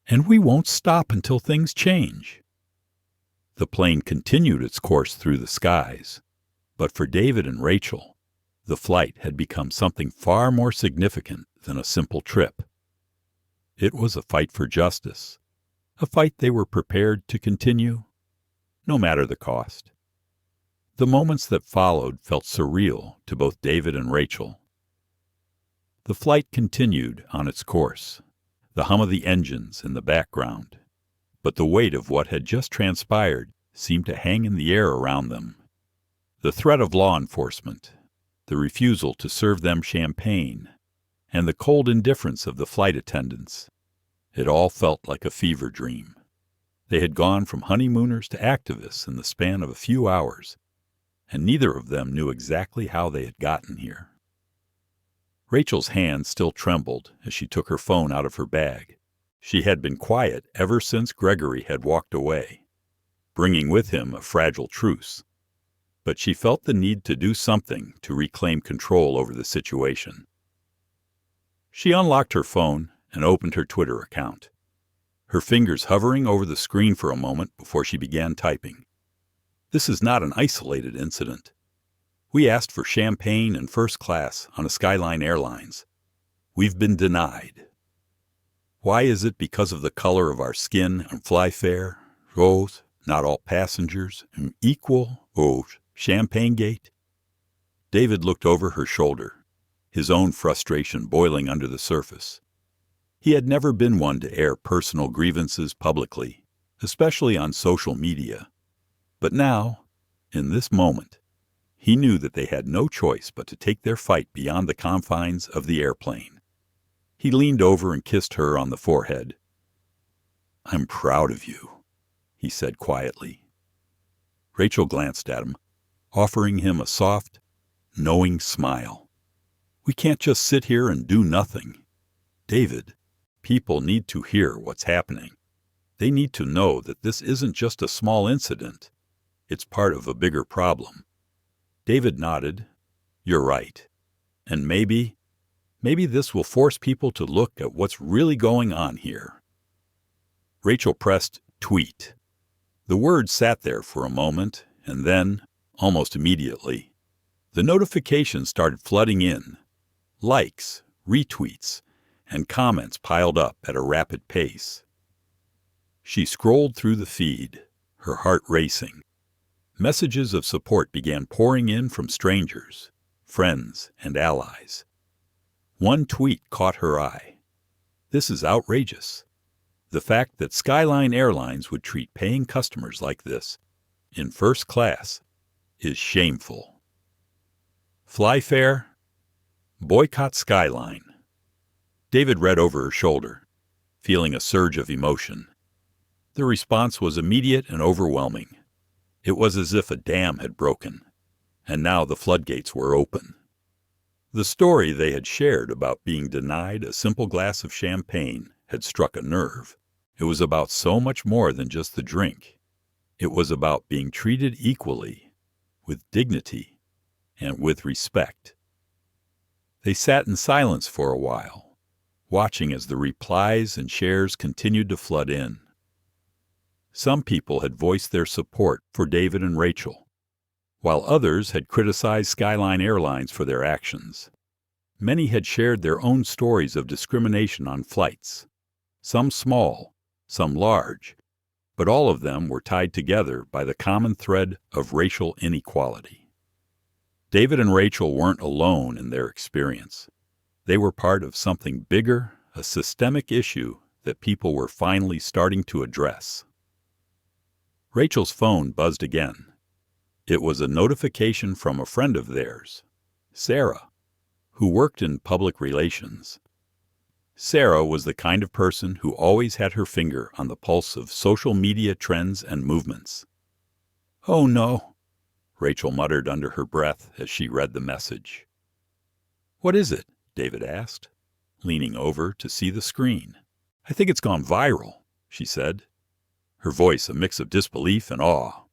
and we won't stop until things change." The plane continued its course through the skies, but for David and Rachel, the flight had become something far more significant than a simple trip. It was a fight for justice, a fight they were prepared to continue, no matter the cost. The moments that followed felt surreal to both David and Rachel. The flight continued on its course, the hum of the engines in the background, but the weight of what had just transpired seemed to hang in the air around them. The threat of law enforcement, the refusal to serve them champagne, and the cold indifference of the flight attendants. It all felt like a fever dream. They had gone from honeymooners to activists in the span of a few hours, and neither of them knew exactly how they had gotten here. Rachel's hand still trembled as she took her phone out of her bag. She had been quiet ever since Gregory had walked away, bringing with him a fragile truce. But she felt the need to do something to reclaim control over the situation. She unlocked her phone and opened her Twitter account, her fingers hovering over the screen for a moment before she began typing. "This is not an isolated incident. We asked for champagne and first class on a Skyline Airlines. We've been denied. Why is it because of the color of our skin and fly fare? Rose, not all passengers, equal, Champagne Gate?" David looked over her shoulder, his own frustration boiling under the surface. He had never been one to air personal grievances publicly, especially on social media. But now, in this moment, he knew that they had no choice but to take their fight beyond the confines of the airplane. He leaned over and kissed her on the forehead. "I'm proud of you," he said quietly. Rachel glanced at him, offering him a soft, knowing smile. "We can't just sit here and do nothing. David, people need to hear what's happening. They need to know that this isn't just a small incident. It's part of a bigger problem." David nodded. "You're right. And maybe this will force people to look at what's really going on here." Rachel pressed tweet. The word sat there for a moment, and then, almost immediately, the notifications started flooding in. Likes, retweets, and comments piled up at a rapid pace. She scrolled through the feed, her heart racing. Messages of support began pouring in from strangers, friends, and allies. One tweet caught her eye. "This is outrageous. The fact that Skyline Airlines would treat paying customers like this, in first class, is shameful. Fly fare? Boycott Skyline." David read over her shoulder, feeling a surge of emotion. The response was immediate and overwhelming. It was as if a dam had broken, and now the floodgates were open. The story they had shared about being denied a simple glass of champagne had struck a nerve. It was about so much more than just the drink. It was about being treated equally, with dignity, and with respect. They sat in silence for a while, watching as the replies and shares continued to flood in. Some people had voiced their support for David and Rachel, while others had criticized Skyline Airlines for their actions. Many had shared their own stories of discrimination on flights, some small, some large, but all of them were tied together by the common thread of racial inequality. David and Rachel weren't alone in their experience. They were part of something bigger, a systemic issue that people were finally starting to address. Rachel's phone buzzed again. It was a notification from a friend of theirs, Sarah, who worked in public relations. Sarah was the kind of person who always had her finger on the pulse of social media trends and movements. "Oh no," Rachel muttered under her breath as she read the message. "What is it?" David asked, leaning over to see the screen. "I think it's gone viral," she said, her voice a mix of disbelief and awe.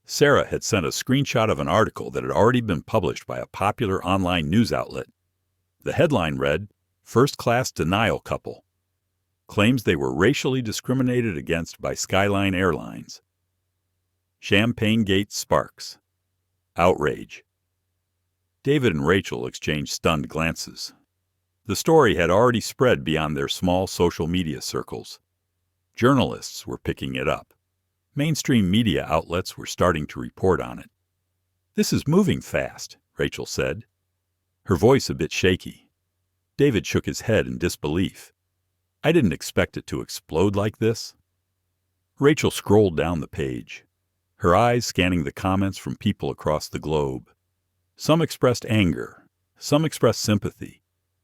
Sarah had sent a screenshot of an article that had already been published by a popular online news outlet. The headline read, "First-class denial couple. Claims they were racially discriminated against by Skyline Airlines. Champagne Gate sparks. Outrage." David and Rachel exchanged stunned glances. The story had already spread beyond their small social media circles. Journalists were picking it up. Mainstream media outlets were starting to report on it. "This is moving fast," Rachel said, her voice a bit shaky. David shook his head in disbelief. "I didn't expect it to explode like this." Rachel scrolled down the page, her eyes scanning the comments from people across the globe. Some expressed anger, some expressed sympathy,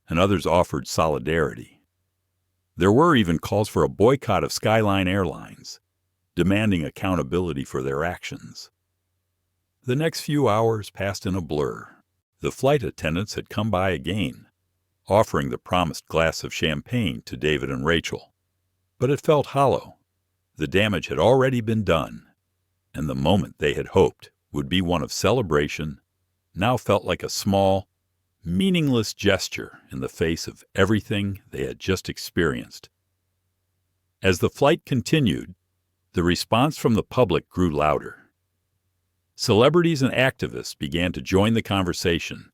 and others offered solidarity. There were even calls for a boycott of Skyline Airlines, demanding accountability for their actions. The next few hours passed in a blur. The flight attendants had come by again, offering the promised glass of champagne to David and Rachel. But it felt hollow. The damage had already been done, and the moment they had hoped would be one of celebration now felt like a small, meaningless gesture in the face of everything they had just experienced. As the flight continued, the response from the public grew louder. Celebrities and activists began to join the conversation,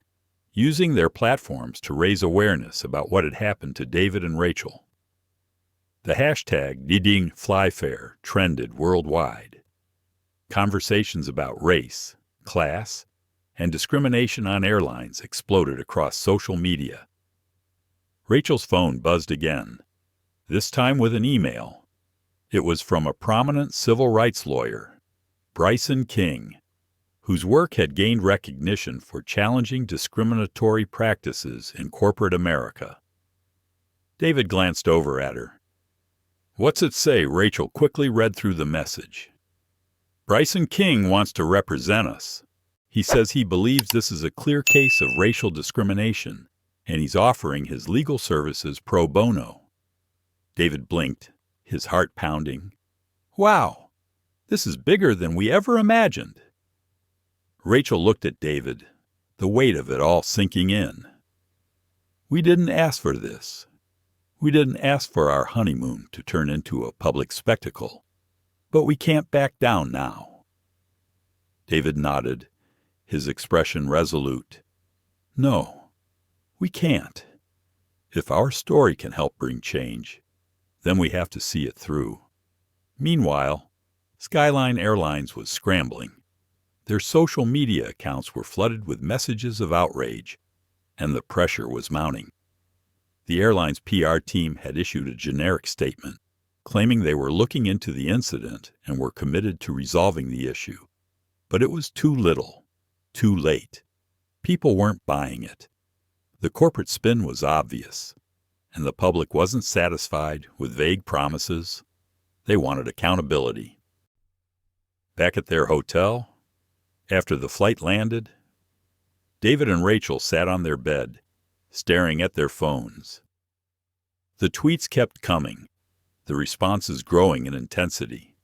using their platforms to raise awareness about what had happened to David and Rachel. The hashtag #NeedingFlyFare trended worldwide. Conversations about race, class, and discrimination on airlines exploded across social media. Rachel's phone buzzed again, this time with an email. It was from a prominent civil rights lawyer, Bryson King, whose work had gained recognition for challenging discriminatory practices in corporate America. David glanced over at her. "What's it say?" Rachel quickly read through the message. "Bryson King wants to represent us. He says he believes this is a clear case of racial discrimination, and he's offering his legal services pro bono." David blinked, his heart pounding. "Wow, this is bigger than we ever imagined." Rachel looked at David, the weight of it all sinking in. "We didn't ask for this. We didn't ask for our honeymoon to turn into a public spectacle, but we can't back down now." David nodded, his expression resolute. "No, we can't. If our story can help bring change, then we have to see it through." Meanwhile, Skyline Airlines was scrambling. Their social media accounts were flooded with messages of outrage, and the pressure was mounting. The airline's PR team had issued a generic statement, claiming they were looking into the incident and were committed to resolving the issue. But it was too little, too late. People weren't buying it. The corporate spin was obvious, and the public wasn't satisfied with vague promises. They wanted accountability. Back at their hotel, after the flight landed, David and Rachel sat on their bed, staring at their phones. The tweets kept coming, the responses growing in intensity.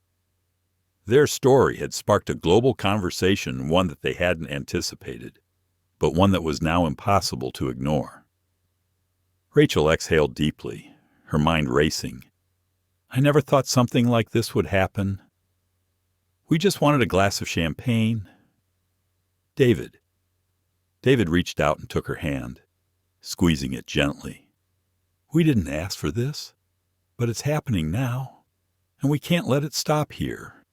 Their story had sparked a global conversation, one that they hadn't anticipated, but one that was now impossible to ignore. Rachel exhaled deeply, her mind racing. "I never thought something like this would happen. We just wanted a glass of champagne." David reached out and took her hand, squeezing it gently. "We didn't ask for this, but it's happening now, and we can't let it stop here.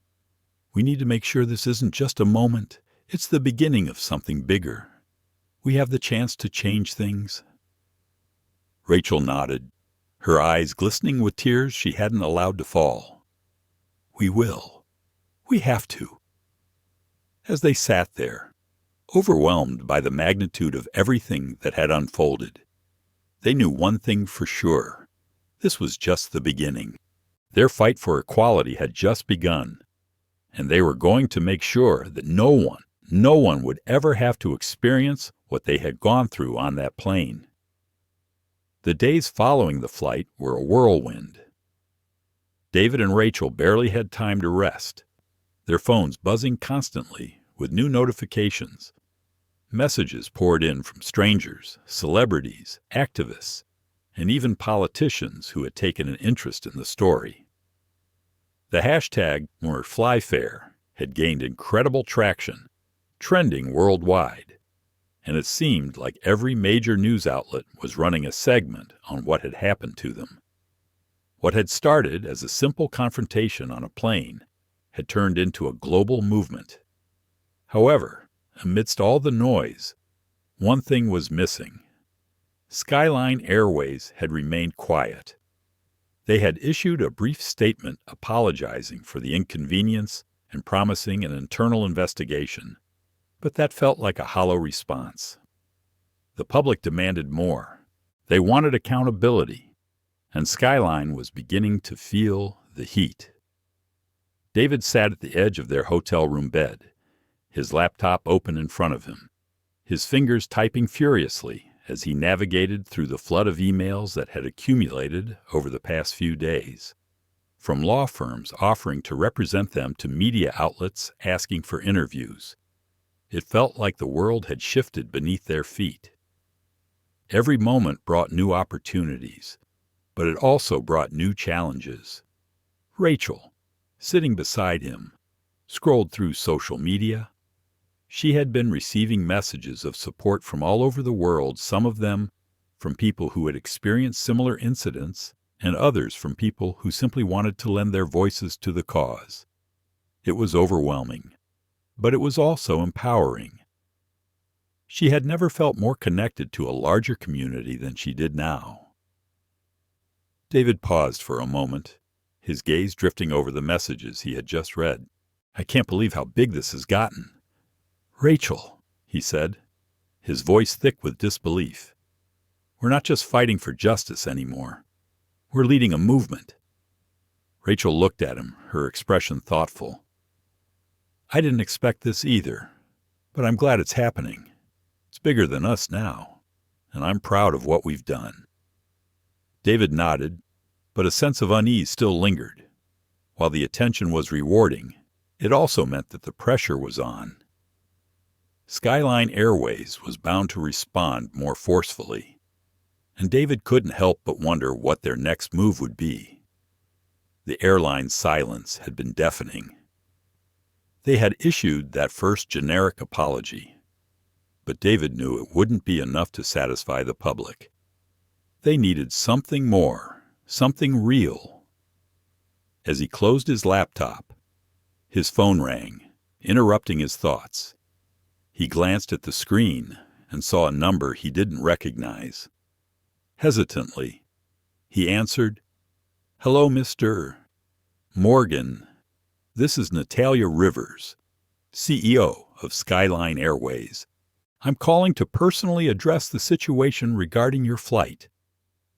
We need to make sure this isn't just a moment, it's the beginning of something bigger. We have the chance to change things." Rachel nodded, her eyes glistening with tears she hadn't allowed to fall. "We will. We have to." As they sat there, overwhelmed by the magnitude of everything that had unfolded, they knew one thing for sure. This was just the beginning. Their fight for equality had just begun, and they were going to make sure that no one would ever have to experience what they had gone through on that plane. The days following the flight were a whirlwind. David and Rachel barely had time to rest, their phones buzzing constantly with new notifications. Messages poured in from strangers, celebrities, activists, and even politicians who had taken an interest in the story. The hashtag #MoreFlyFair had gained incredible traction, trending worldwide, and it seemed like every major news outlet was running a segment on what had happened to them. What had started as a simple confrontation on a plane had turned into a global movement. However, amidst all the noise, one thing was missing. Skyline Airways had remained quiet. They had issued a brief statement apologizing for the inconvenience and promising an internal investigation, but that felt like a hollow response. The public demanded more. They wanted accountability, and Skyline was beginning to feel the heat. David sat at the edge of their hotel room bed, his laptop open in front of him, his fingers typing furiously as he navigated through the flood of emails that had accumulated over the past few days, from law firms offering to represent them to media outlets asking for interviews. It felt like the world had shifted beneath their feet. Every moment brought new opportunities, but it also brought new challenges. Rachel, sitting beside him, scrolled through social media. She had been receiving messages of support from all over the world, some of them from people who had experienced similar incidents, and others from people who simply wanted to lend their voices to the cause. It was overwhelming, but it was also empowering. She had never felt more connected to a larger community than she did now. David paused for a moment, his gaze drifting over the messages he had just read. "I can't believe how big this has gotten." "Rachel," he said, his voice thick with disbelief, "we're not just fighting for justice anymore. We're leading a movement." Rachel looked at him, her expression thoughtful. "I didn't expect this either, but I'm glad it's happening. It's bigger than us now, and I'm proud of what we've done." David nodded, but a sense of unease still lingered. While the attention was rewarding, it also meant that the pressure was on. Skyline Airways was bound to respond more forcefully, and David couldn't help but wonder what their next move would be. The airline's silence had been deafening. They had issued that first generic apology, but David knew it wouldn't be enough to satisfy the public. They needed something more, something real. As he closed his laptop, his phone rang, interrupting his thoughts. He glanced at the screen and saw a number he didn't recognize. Hesitantly, he answered, "Hello, Mr. Morgan. This is Natalia Rivers, CEO of Skyline Airways. I'm calling to personally address the situation regarding your flight,"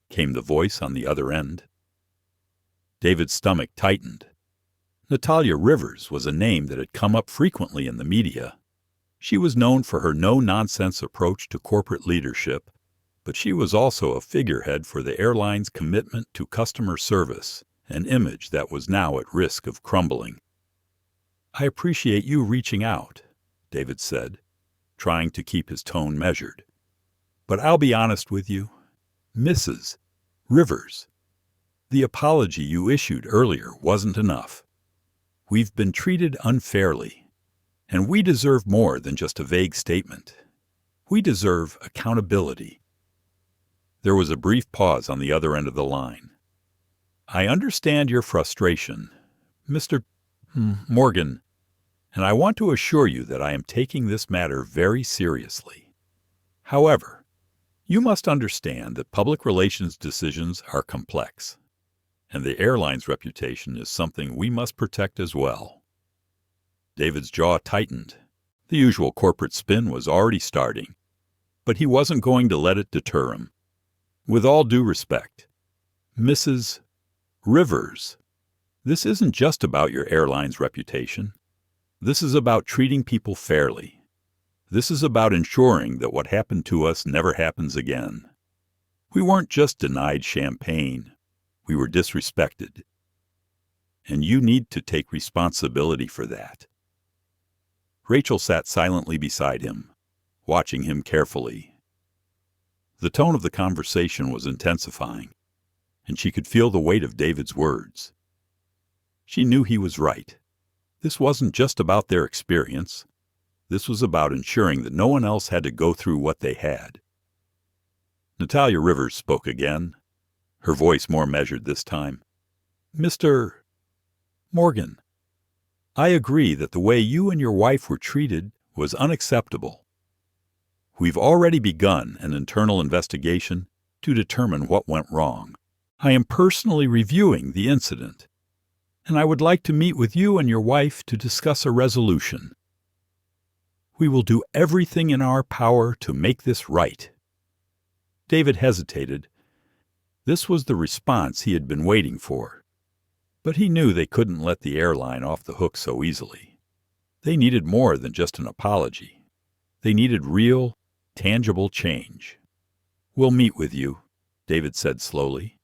came the voice on the other end. David's stomach tightened. Natalia Rivers was a name that had come up frequently in the media. She was known for her no-nonsense approach to corporate leadership, but she was also a figurehead for the airline's commitment to customer service, an image that was now at risk of crumbling. "I appreciate you reaching out," David said, trying to keep his tone measured. "But I'll be honest with you, Mrs. Rivers, the apology you issued earlier wasn't enough. We've been treated unfairly, and we deserve more than just a vague statement. We deserve accountability." There was a brief pause on the other end of the line. "I understand your frustration, Mr. Morgan, and I want to assure you that I am taking this matter very seriously. However, you must understand that public relations decisions are complex, and the airline's reputation is something we must protect as well." David's jaw tightened. The usual corporate spin was already starting, but he wasn't going to let it deter him. "With all due respect, Mrs. Rivers, this isn't just about your airline's reputation. This is about treating people fairly. This is about ensuring that what happened to us never happens again. We weren't just denied champagne. We were disrespected. And you need to take responsibility for that." Rachel sat silently beside him, watching him carefully. The tone of the conversation was intensifying, and she could feel the weight of David's words. She knew he was right. This wasn't just about their experience. This was about ensuring that no one else had to go through what they had. Natalia Rivers spoke again, her voice more measured this time. "Mr. Morgan, I agree that the way you and your wife were treated was unacceptable. We've already begun an internal investigation to determine what went wrong. I am personally reviewing the incident, and I would like to meet with you and your wife to discuss a resolution. We will do everything in our power to make this right." David hesitated. This was the response he had been waiting for. But he knew they couldn't let the airline off the hook so easily. They needed more than just an apology. They needed real, tangible change. "We'll meet with you," David said slowly.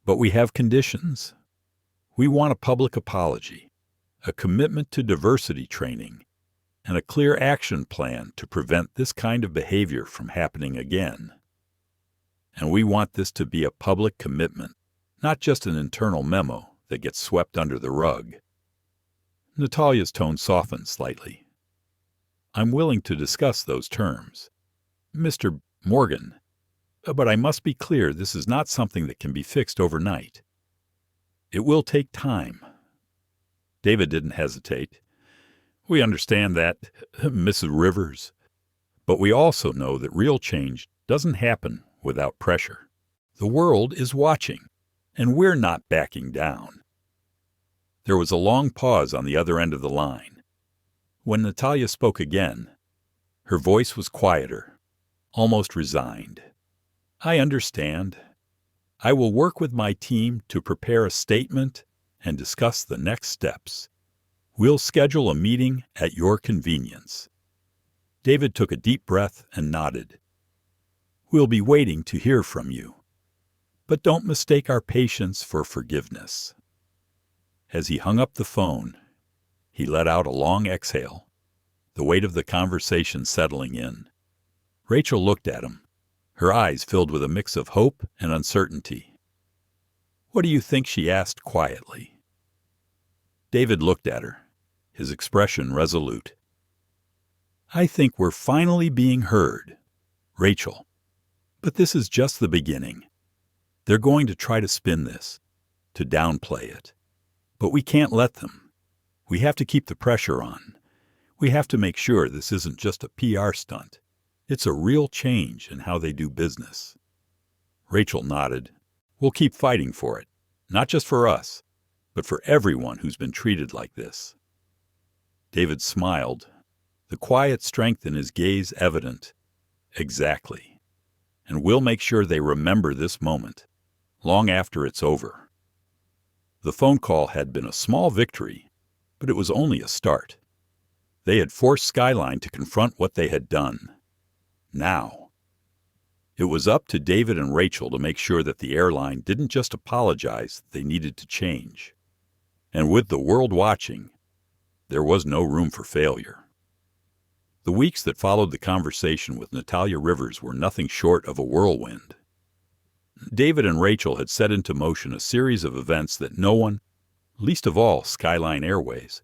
"But we have conditions. We want a public apology, a commitment to diversity training, and a clear action plan to prevent this kind of behavior from happening again. And we want this to be a public commitment, not just an internal memo that gets swept under the rug." Natalia's tone softened slightly. "I'm willing to discuss those terms, Mr. Morgan, but I must be clear this is not something that can be fixed overnight. It will take time." David didn't hesitate. "We understand that, Mrs. Rivers, but we also know that real change doesn't happen without pressure. The world is watching, and we're not backing down." There was a long pause on the other end of the line. When Natalia spoke again, her voice was quieter, almost resigned. "I understand. I will work with my team to prepare a statement and discuss the next steps. We'll schedule a meeting at your convenience." David took a deep breath and nodded. "We'll be waiting to hear from you. But don't mistake our patience for forgiveness." As he hung up the phone, he let out a long exhale, the weight of the conversation settling in. Rachel looked at him, her eyes filled with a mix of hope and uncertainty. "What do you think?" she asked quietly. David looked at her, his expression resolute. "I think we're finally being heard, Rachel. But this is just the beginning. They're going to try to spin this, to downplay it. But we can't let them. We have to keep the pressure on. We have to make sure this isn't just a PR stunt. It's a real change in how they do business." Rachel nodded. "We'll keep fighting for it, not just for us, but for everyone who's been treated like this." David smiled, the quiet strength in his gaze evident. "Exactly. And we'll make sure they remember this moment, long after it's over." The phone call had been a small victory, but it was only a start. They had forced Skyline to confront what they had done. Now, it was up to David and Rachel to make sure that the airline didn't just apologize, they needed to change. And with the world watching, there was no room for failure. The weeks that followed the conversation with Natalia Rivers were nothing short of a whirlwind. David and Rachel had set into motion a series of events that no one, least of all Skyline Airways,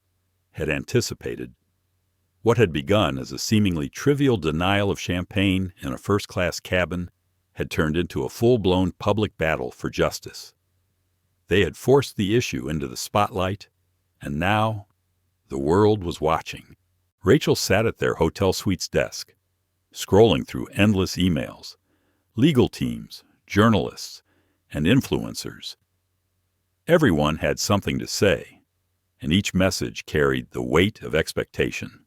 had anticipated. What had begun as a seemingly trivial denial of champagne in a first-class cabin had turned into a full-blown public battle for justice. They had forced the issue into the spotlight, and now the world was watching. Rachel sat at their hotel suite's desk, scrolling through endless emails, legal teams, journalists, and influencers. Everyone had something to say, and each message carried the weight of expectation.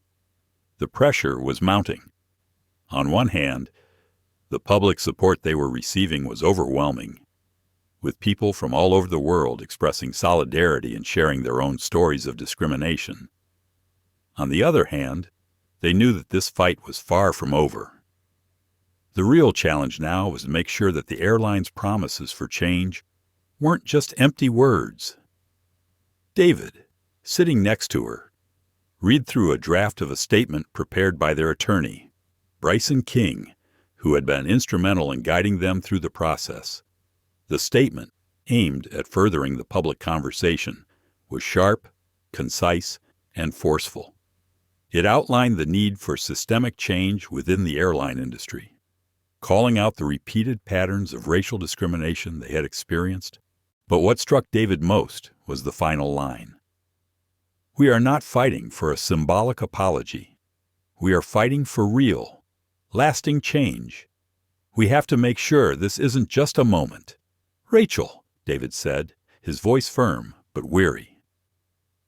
The pressure was mounting. On one hand, the public support they were receiving was overwhelming, with people from all over the world expressing solidarity and sharing their own stories of discrimination. On the other hand, they knew that this fight was far from over. The real challenge now was to make sure that the airline's promises for change weren't just empty words. David, sitting next to her, read through a draft of a statement prepared by their attorney, Bryson King, who had been instrumental in guiding them through the process. The statement, aimed at furthering the public conversation, was sharp, concise, and forceful. It outlined the need for systemic change within the airline industry, calling out the repeated patterns of racial discrimination they had experienced. But what struck David most was the final line. "We are not fighting for a symbolic apology. We are fighting for real, lasting change. We have to make sure this isn't just a moment." "Rachel," David said, his voice firm but weary.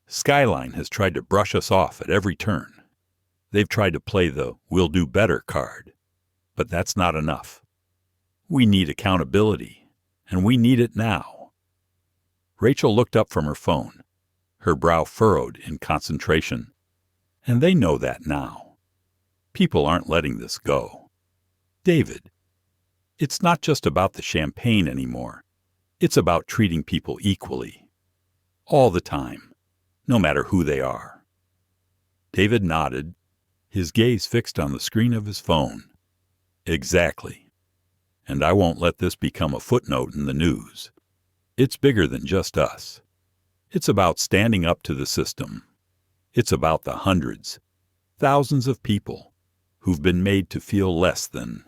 "Skyline has tried to brush us off at every turn. They've tried to play the 'we'll do better' card. But that's not enough. We need accountability, and we need it now." Rachel looked up from her phone, her brow furrowed in concentration. "And they know that now. People aren't letting this go. David, it's not just about the champagne anymore. It's about treating people equally. All the time, no matter who they are." David nodded, his gaze fixed on the screen of his phone. "Exactly. And I won't let this become a footnote in the news. It's bigger than just us. It's about standing up to the system. It's about the hundreds, thousands of people who've been made to feel less than,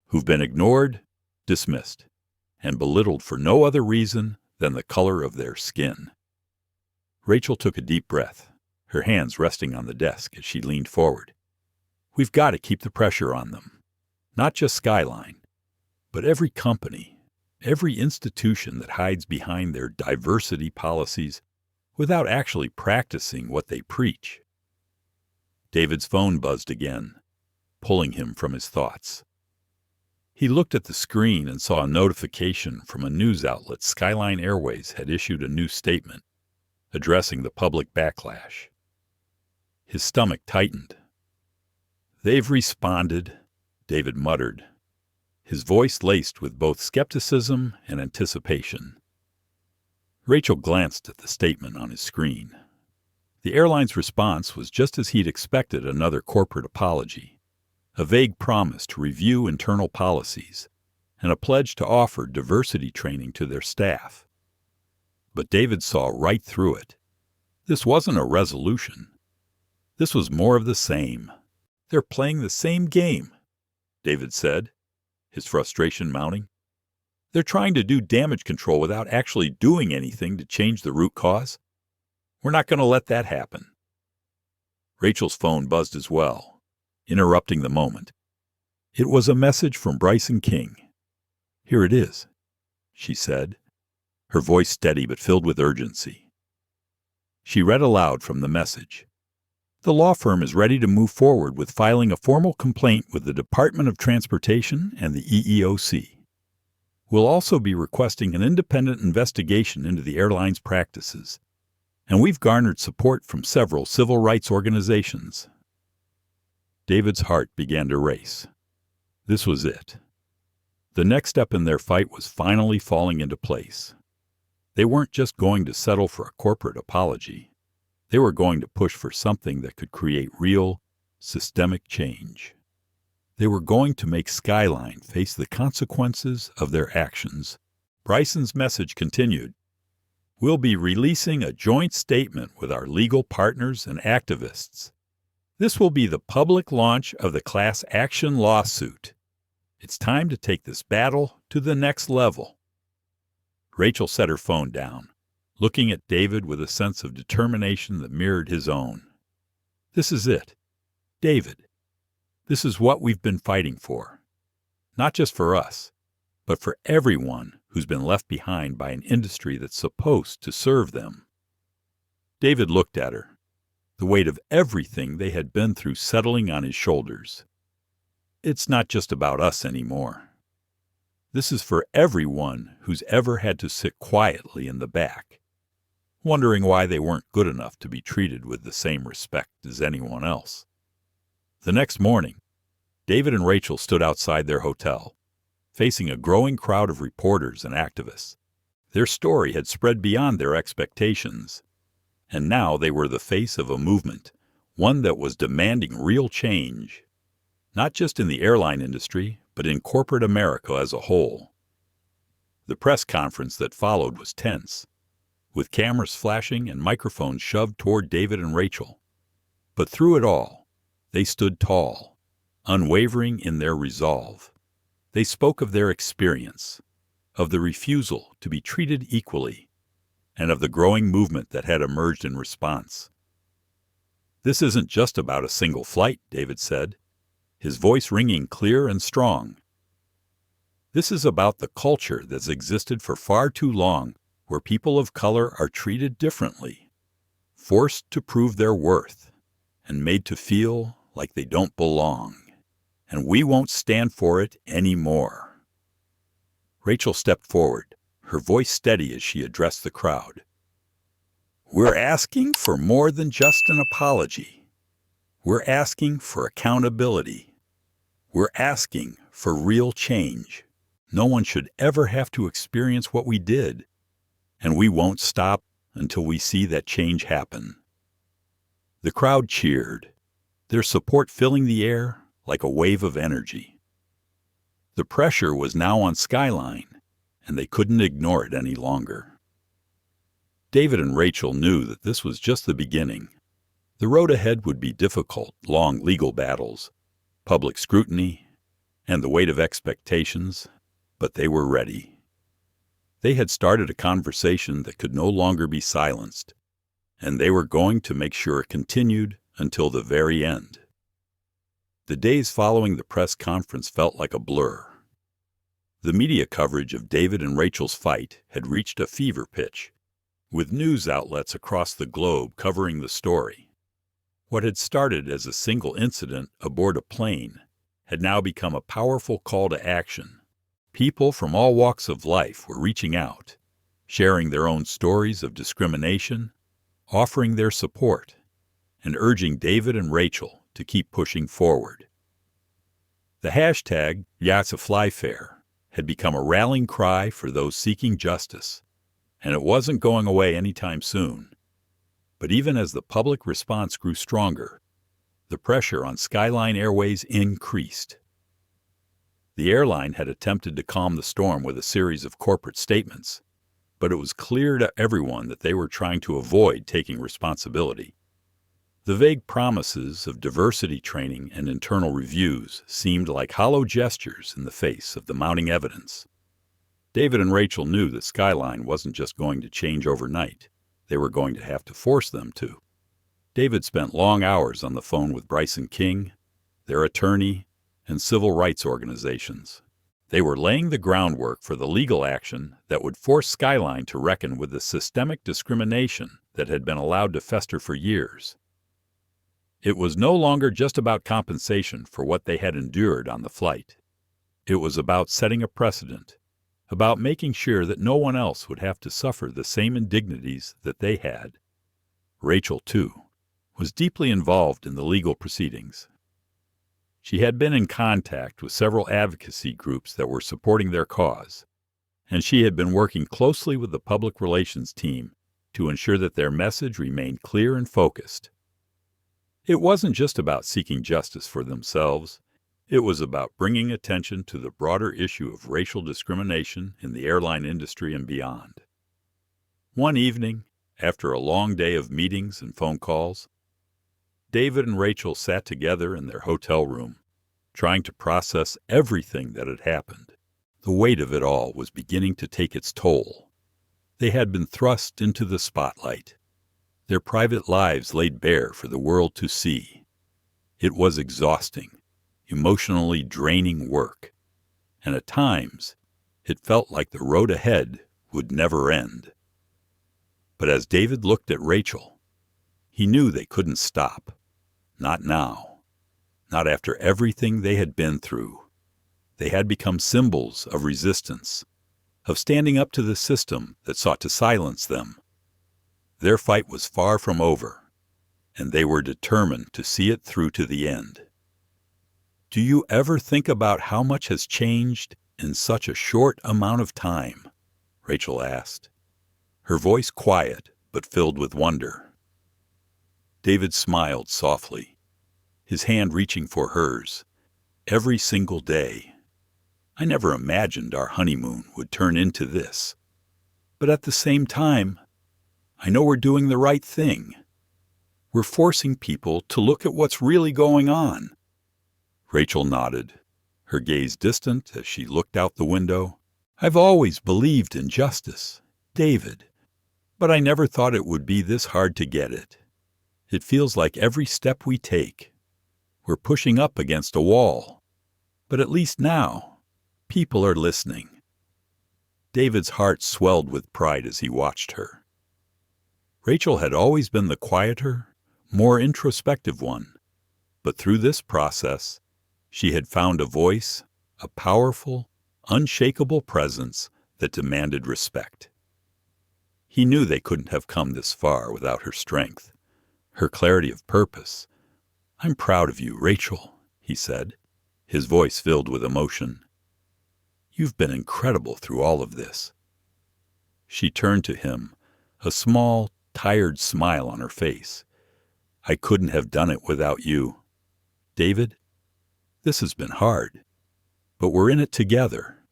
who've been ignored, dismissed, and belittled for no other reason than the color of their skin." Rachel took a deep breath, her hands resting on the desk as she leaned forward. "We've got to keep the pressure on them. Not just Skyline, but every company, every institution that hides behind their diversity policies without actually practicing what they preach." David's phone buzzed again, pulling him from his thoughts. He looked at the screen and saw a notification from a news outlet. Skyline Airways had issued a new statement addressing the public backlash. His stomach tightened. "They've responded," David muttered, his voice laced with both skepticism and anticipation. Rachel glanced at the statement on his screen. The airline's response was just as he'd expected: another corporate apology, a vague promise to review internal policies, and a pledge to offer diversity training to their staff. But David saw right through it. This wasn't a resolution. This was more of the same. "They're playing the same game," David said, his frustration mounting. "They're trying to do damage control without actually doing anything to change the root cause. We're not going to let that happen." Rachel's phone buzzed as well, interrupting the moment. It was a message from Bryson King. "Here it is," she said, her voice steady but filled with urgency. She read aloud from the message. "The law firm is ready to move forward with filing a formal complaint with the Department of Transportation and the EEOC. We'll also be requesting an independent investigation into the airline's practices, and we've garnered support from several civil rights organizations." David's heart began to race. This was it. The next step in their fight was finally falling into place. They weren't just going to settle for a corporate apology. They were going to push for something that could create real, systemic change. They were going to make Skyline face the consequences of their actions. Bryson's message continued. "We'll be releasing a joint statement with our legal partners and activists. This will be the public launch of the class action lawsuit. It's time to take this battle to the next level." Rachel set her phone down, looking at David with a sense of determination that mirrored his own. "This is it. David, this is what we've been fighting for. Not just for us, but for everyone who's been left behind by an industry that's supposed to serve them." David looked at her, the weight of everything they had been through settling on his shoulders. "It's not just about us anymore. This is for everyone who's ever had to sit quietly in the back, wondering why they weren't good enough to be treated with the same respect as anyone else." The next morning, David and Rachel stood outside their hotel, facing a growing crowd of reporters and activists. Their story had spread beyond their expectations, and now they were the face of a movement, one that was demanding real change, not just in the airline industry, but in corporate America as a whole. The press conference that followed was tense, with cameras flashing and microphones shoved toward David and Rachel. But through it all, they stood tall, unwavering in their resolve. They spoke of their experience, of the refusal to be treated equally, and of the growing movement that had emerged in response. "This isn't just about a single flight," David said, his voice ringing clear and strong. "This is about the culture that's existed for far too long, where people of color are treated differently, forced to prove their worth, and made to feel like they don't belong. And we won't stand for it anymore." Rachel stepped forward, her voice steady as she addressed the crowd. "We're asking for more than just an apology. We're asking for accountability. We're asking for real change. No one should ever have to experience what we did, and we won't stop until we see that change happen." The crowd cheered, their support filling the air like a wave of energy. The pressure was now on Skyline, and they couldn't ignore it any longer. David and Rachel knew that this was just the beginning. The road ahead would be difficult, long legal battles, public scrutiny, and the weight of expectations, but they were ready. They had started a conversation that could no longer be silenced, and they were going to make sure it continued until the very end. The days following the press conference felt like a blur. The media coverage of David and Rachel's fight had reached a fever pitch, with news outlets across the globe covering the story. What had started as a single incident aboard a plane had now become a powerful call to action. People from all walks of life were reaching out, sharing their own stories of discrimination, offering their support, and urging David and Rachel to keep pushing forward. The hashtag #YasAFlyFair had become a rallying cry for those seeking justice, and it wasn't going away anytime soon. But even as the public response grew stronger, the pressure on Skyline Airways increased. The airline had attempted to calm the storm with a series of corporate statements, but it was clear to everyone that they were trying to avoid taking responsibility. The vague promises of diversity training and internal reviews seemed like hollow gestures in the face of the mounting evidence. David and Rachel knew that Skyline wasn't just going to change overnight. They were going to have to force them to. David spent long hours on the phone with Bryson King, their attorney, and civil rights organizations. They were laying the groundwork for the legal action that would force Skyline to reckon with the systemic discrimination that had been allowed to fester for years. It was no longer just about compensation for what they had endured on the flight. It was about setting a precedent, about making sure that no one else would have to suffer the same indignities that they had. Rachel, too, was deeply involved in the legal proceedings. She had been in contact with several advocacy groups that were supporting their cause, and she had been working closely with the public relations team to ensure that their message remained clear and focused. It wasn't just about seeking justice for themselves. It was about bringing attention to the broader issue of racial discrimination in the airline industry and beyond. One evening, after a long day of meetings and phone calls, David and Rachel sat together in their hotel room, trying to process everything that had happened. The weight of it all was beginning to take its toll. They had been thrust into the spotlight, their private lives laid bare for the world to see. It was exhausting, emotionally draining work, and at times it felt like the road ahead would never end. But as David looked at Rachel, he knew they couldn't stop. Not now. Not after everything they had been through. They had become symbols of resistance, of standing up to the system that sought to silence them. Their fight was far from over, and they were determined to see it through to the end. Do you ever think about how much has changed in such a short amount of time? Rachel asked, her voice quiet but filled with wonder. David smiled softly, his hand reaching for hers. Every single day. I never imagined our honeymoon would turn into this. But at the same time, I know we're doing the right thing. We're forcing people to look at what's really going on. Rachel nodded, her gaze distant as she looked out the window. I've always believed in justice, David, but I never thought it would be this hard to get it. It feels like every step we take, we're pushing up against a wall. But at least now, people are listening. David's heart swelled with pride as he watched her. Rachel had always been the quieter, more introspective one, but through this process, she had found a voice, a powerful, unshakable presence that demanded respect. He knew they couldn't have come this far without her strength, her clarity of purpose. I'm proud of you, Rachel, he said, his voice filled with emotion. You've been incredible through all of this. She turned to him, a small, tired smile on her face. I couldn't have done it without you. David, this has been hard, but we're in it together,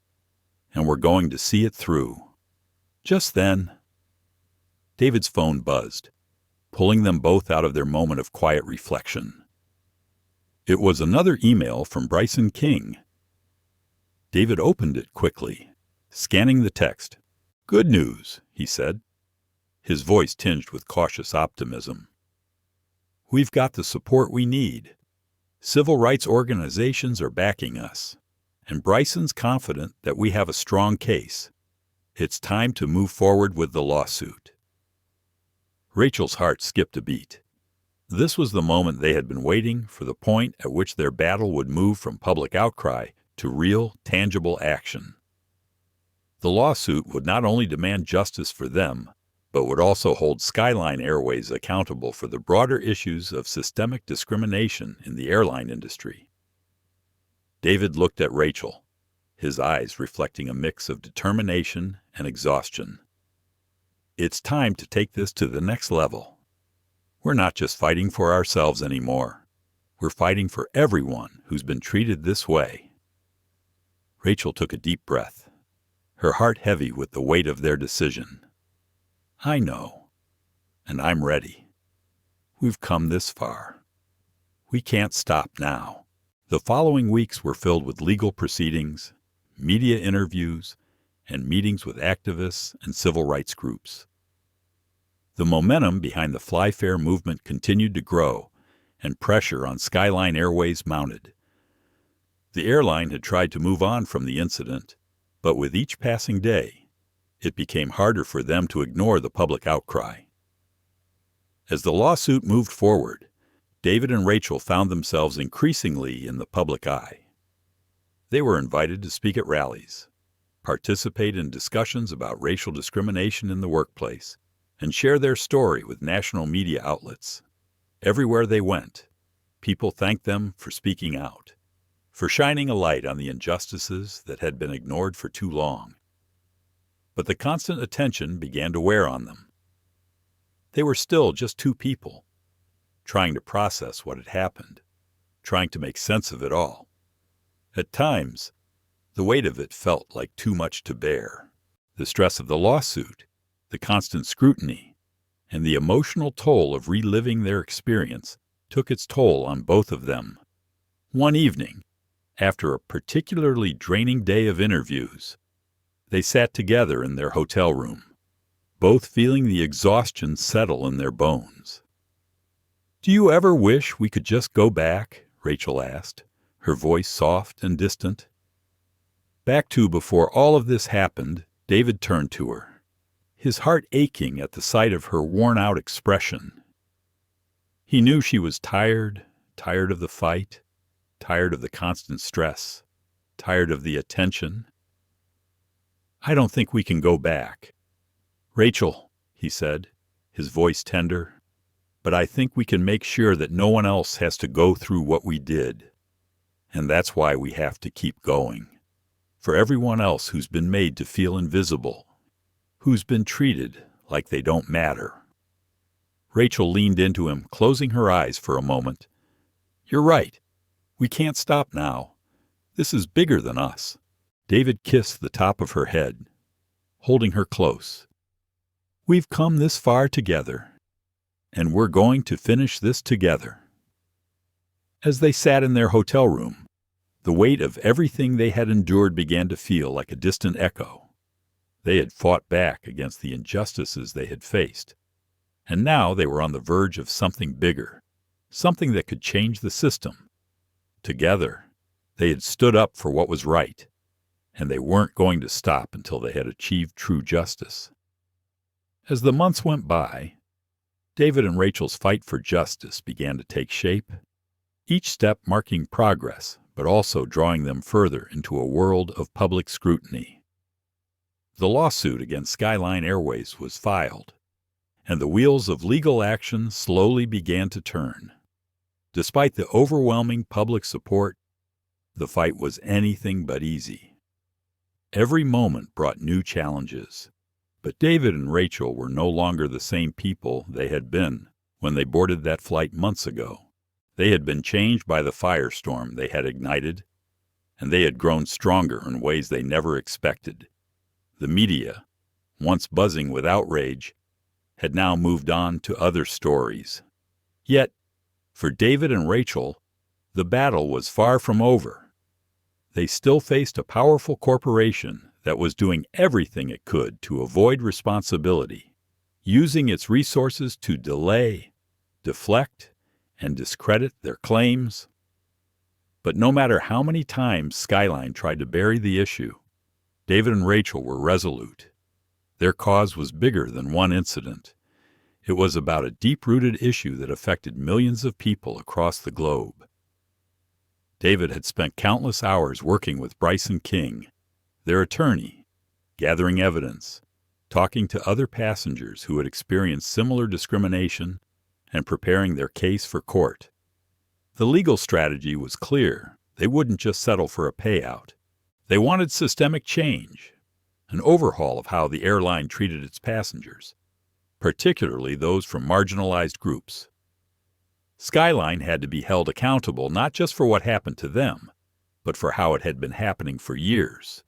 and we're going to see it through. Just then, David's phone buzzed, pulling them both out of their moment of quiet reflection. It was another email from Bryson King. David opened it quickly, scanning the text. Good news, he said, his voice tinged with cautious optimism. We've got the support we need. Civil rights organizations are backing us, and Bryson's confident that we have a strong case. It's time to move forward with the lawsuit. Rachel's heart skipped a beat. This was the moment they had been waiting for, the point at which their battle would move from public outcry to real, tangible action. The lawsuit would not only demand justice for them, but would also hold Skyline Airways accountable for the broader issues of systemic discrimination in the airline industry. David looked at Rachel, his eyes reflecting a mix of determination and exhaustion. It's time to take this to the next level. We're not just fighting for ourselves anymore. We're fighting for everyone who's been treated this way. Rachel took a deep breath, her heart heavy with the weight of their decision. I know, and I'm ready. We've come this far. We can't stop now. The following weeks were filled with legal proceedings, media interviews, and meetings with activists and civil rights groups. The momentum behind the Fly Fair movement continued to grow, and pressure on Skyline Airways mounted. The airline had tried to move on from the incident, but with each passing day, it became harder for them to ignore the public outcry. As the lawsuit moved forward, David and Rachel found themselves increasingly in the public eye. They were invited to speak at rallies, participate in discussions about racial discrimination in the workplace, and share their story with national media outlets. Everywhere they went, people thanked them for speaking out, for shining a light on the injustices that had been ignored for too long. But the constant attention began to wear on them. They were still just two people, trying to process what had happened, trying to make sense of it all. At times, the weight of it felt like too much to bear. The stress of the lawsuit, the constant scrutiny, and the emotional toll of reliving their experience took its toll on both of them. One evening, after a particularly draining day of interviews, they sat together in their hotel room, both feeling the exhaustion settle in their bones. "Do you ever wish we could just go back?" Rachel asked, her voice soft and distant. Back to before all of this happened, David turned to her, his heart aching at the sight of her worn-out expression. He knew she was tired of the fight, tired of the constant stress, tired of the attention. "I don't think we can go back." "Rachel," he said, his voice tender, "but I think we can make sure that no one else has to go through what we did. And that's why we have to keep going. For everyone else who's been made to feel invisible, who's been treated like they don't matter." Rachel leaned into him, closing her eyes for a moment. "You're right. We can't stop now. This is bigger than us." David kissed the top of her head, holding her close. "We've come this far together, and we're going to finish this together." As they sat in their hotel room, the weight of everything they had endured began to feel like a distant echo. They had fought back against the injustices they had faced, and now they were on the verge of something bigger, something that could change the system. Together, they had stood up for what was right, and they weren't going to stop until they had achieved true justice. As the months went by, David and Rachel's fight for justice began to take shape, each step marking progress, but also drawing them further into a world of public scrutiny. The lawsuit against Skyline Airways was filed, and the wheels of legal action slowly began to turn. Despite the overwhelming public support, the fight was anything but easy. Every moment brought new challenges, but David and Rachel were no longer the same people they had been when they boarded that flight months ago. They had been changed by the firestorm they had ignited, and they had grown stronger in ways they never expected. The media, once buzzing with outrage, had now moved on to other stories. Yet, for David and Rachel, the battle was far from over. They still faced a powerful corporation that was doing everything it could to avoid responsibility, using its resources to delay, deflect, and discredit their claims. But no matter how many times Skyline tried to bury the issue, David and Rachel were resolute. Their cause was bigger than one incident. It was about a deep-rooted issue that affected millions of people across the globe. David had spent countless hours working with Bryson King, their attorney, gathering evidence, talking to other passengers who had experienced similar discrimination, and preparing their case for court. The legal strategy was clear. They wouldn't just settle for a payout. They wanted systemic change, an overhaul of how the airline treated its passengers, particularly those from marginalized groups. Skyline had to be held accountable not just for what happened to them, but for how it had been happening for years.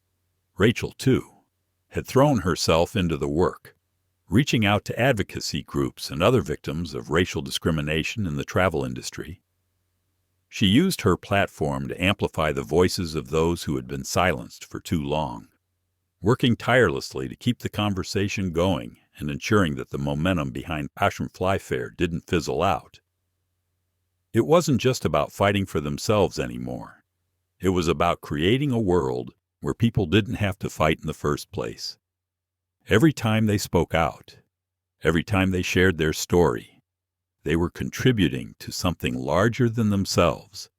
Rachel, too, had thrown herself into the work, reaching out to advocacy groups and other victims of racial discrimination in the travel industry. She used her platform to amplify the voices of those who had been silenced for too long, working tirelessly to keep the conversation going and ensuring that the momentum behind Ocean Flyfair didn't fizzle out. It wasn't just about fighting for themselves anymore. It was about creating a world where people didn't have to fight in the first place. Every time they spoke out, every time they shared their story, they were contributing to something larger than themselves,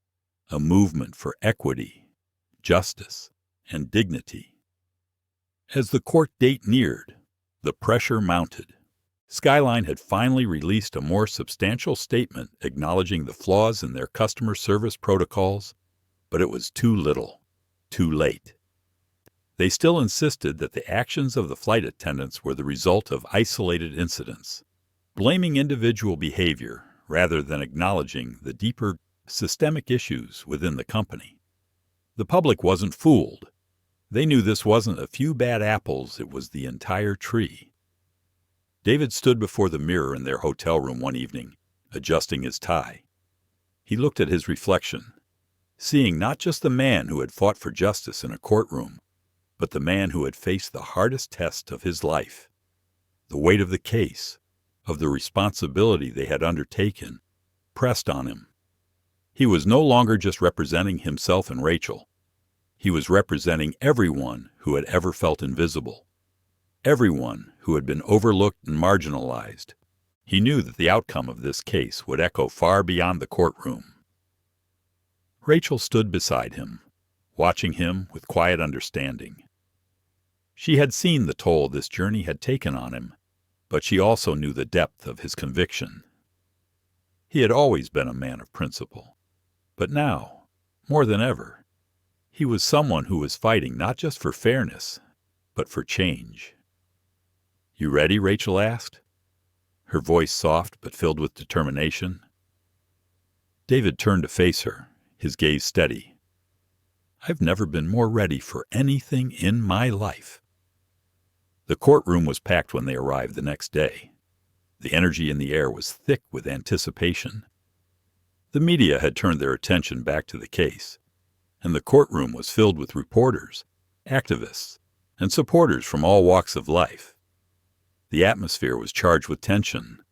a movement for equity, justice, and dignity. As the court date neared, the pressure mounted. Skyline had finally released a more substantial statement acknowledging the flaws in their customer service protocols, but it was too little, too late. They still insisted that the actions of the flight attendants were the result of isolated incidents, blaming individual behavior rather than acknowledging the deeper systemic issues within the company. The public wasn't fooled. They knew this wasn't a few bad apples, it was the entire tree. David stood before the mirror in their hotel room one evening, adjusting his tie. He looked at his reflection, seeing not just the man who had fought for justice in a courtroom, but the man who had faced the hardest test of his life. The weight of the case, of the responsibility they had undertaken, pressed on him. He was no longer just representing himself and Rachel. He was representing everyone who had ever felt invisible, everyone who had been overlooked and marginalized. He knew that the outcome of this case would echo far beyond the courtroom. Rachel stood beside him, watching him with quiet understanding. She had seen the toll this journey had taken on him, but she also knew the depth of his conviction. He had always been a man of principle, but now, more than ever, he was someone who was fighting not just for fairness, but for change. "You ready?" Rachel asked, her voice soft but filled with determination. David turned to face her, his gaze steady. "I've never been more ready for anything in my life." The courtroom was packed when they arrived the next day. The energy in the air was thick with anticipation. The media had turned their attention back to the case, and the courtroom was filled with reporters, activists, and supporters from all walks of life. The atmosphere was charged with tension,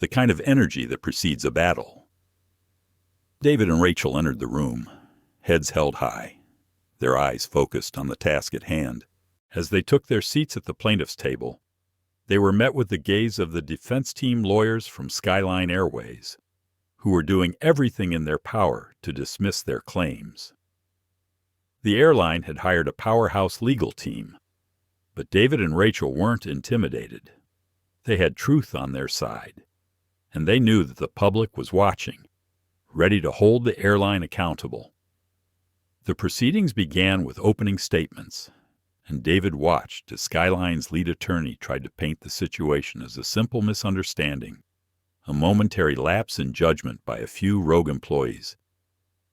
the kind of energy that precedes a battle. David and Rachel entered the room, heads held high, their eyes focused on the task at hand. As they took their seats at the plaintiff's table, they were met with the gaze of the defense team lawyers from Skyline Airways, who were doing everything in their power to dismiss their claims. The airline had hired a powerhouse legal team, but David and Rachel weren't intimidated. They had truth on their side, and they knew that the public was watching, ready to hold the airline accountable. The proceedings began with opening statements, and David watched as Skyline's lead attorney tried to paint the situation as a simple misunderstanding, a momentary lapse in judgment by a few rogue employees.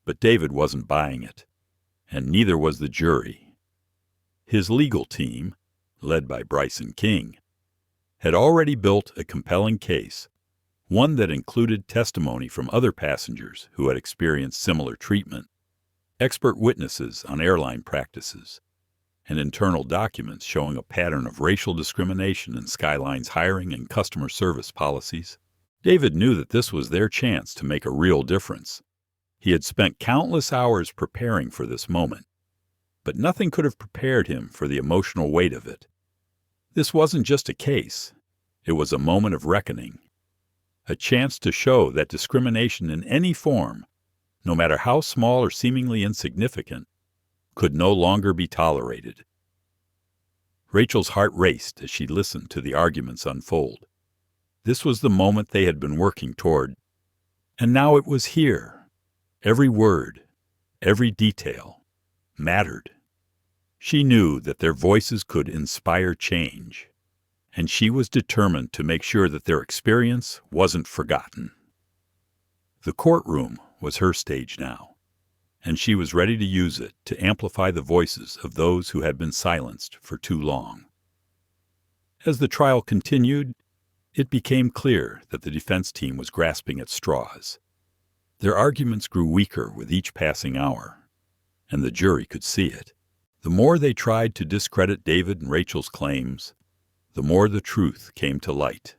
But David wasn't buying it, and neither was the jury. His legal team, led by Bryson King, had already built a compelling case, one that included testimony from other passengers who had experienced similar treatment, expert witnesses on airline practices, and internal documents showing a pattern of racial discrimination in Skyline's hiring and customer service policies. David knew that this was their chance to make a real difference. He had spent countless hours preparing for this moment, but nothing could have prepared him for the emotional weight of it. This wasn't just a case. It was a moment of reckoning, a chance to show that discrimination in any form, no matter how small or seemingly insignificant, could no longer be tolerated. Rachel's heart raced as she listened to the arguments unfold. This was the moment they had been working toward, and now it was here. Every word, every detail, mattered. She knew that their voices could inspire change, and she was determined to make sure that their experience wasn't forgotten. The courtroom was her stage now, and she was ready to use it to amplify the voices of those who had been silenced for too long. As the trial continued, it became clear that the defense team was grasping at straws. Their arguments grew weaker with each passing hour, and the jury could see it. The more they tried to discredit David and Rachel's claims, the more the truth came to light.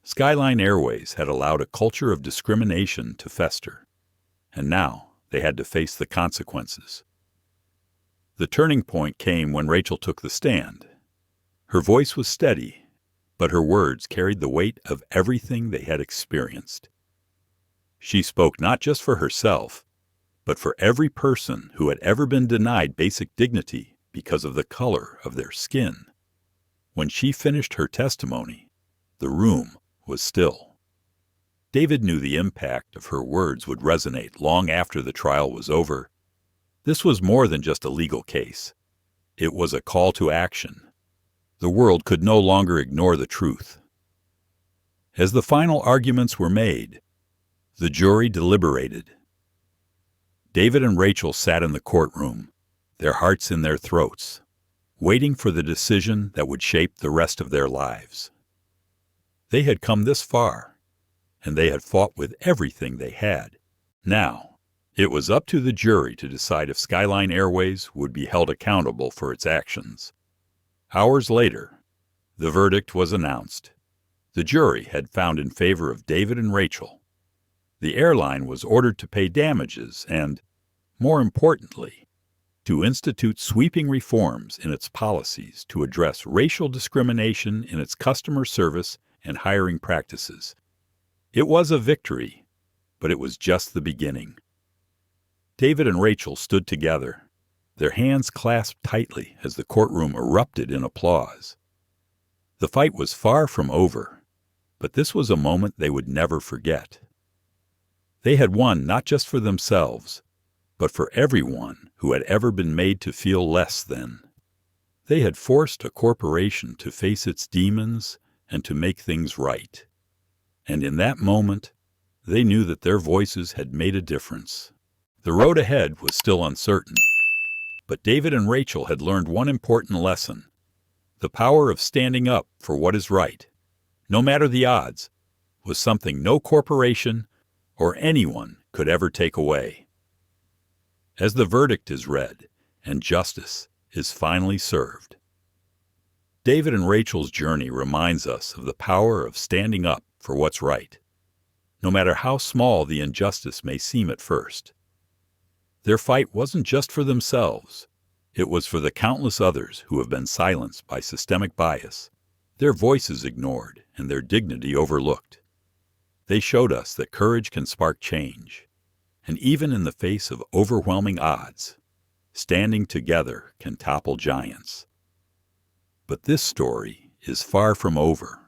Skyline Airways had allowed a culture of discrimination to fester, and now they had to face the consequences. The turning point came when Rachel took the stand. Her voice was steady, but her words carried the weight of everything they had experienced. She spoke not just for herself, but for every person who had ever been denied basic dignity because of the color of their skin. When she finished her testimony, the room was still. David knew the impact of her words would resonate long after the trial was over. This was more than just a legal case. It was a call to action. The world could no longer ignore the truth. As the final arguments were made, the jury deliberated. David and Rachel sat in the courtroom, their hearts in their throats, waiting for the decision that would shape the rest of their lives. They had come this far, and they had fought with everything they had. Now, it was up to the jury to decide if Skyline Airways would be held accountable for its actions. Hours later, the verdict was announced. The jury had found in favor of David and Rachel. The airline was ordered to pay damages and, more importantly, to institute sweeping reforms in its policies to address racial discrimination in its customer service and hiring practices. It was a victory, but it was just the beginning. David and Rachel stood together, their hands clasped tightly as the courtroom erupted in applause. The fight was far from over, but this was a moment they would never forget. They had won not just for themselves, but for everyone who had ever been made to feel less than. They had forced a corporation to face its demons and to make things right. And in that moment, they knew that their voices had made a difference. The road ahead was still uncertain, but David and Rachel had learned one important lesson: the power of standing up for what is right, no matter the odds, was something no corporation or anyone could ever take away. As the verdict is read and justice is finally served, David and Rachel's journey reminds us of the power of standing up for what's right, no matter how small the injustice may seem at first. Their fight wasn't just for themselves. It was for the countless others who have been silenced by systemic bias, their voices ignored, and their dignity overlooked. They showed us that courage can spark change, and even in the face of overwhelming odds, standing together can topple giants. But this story is far from over.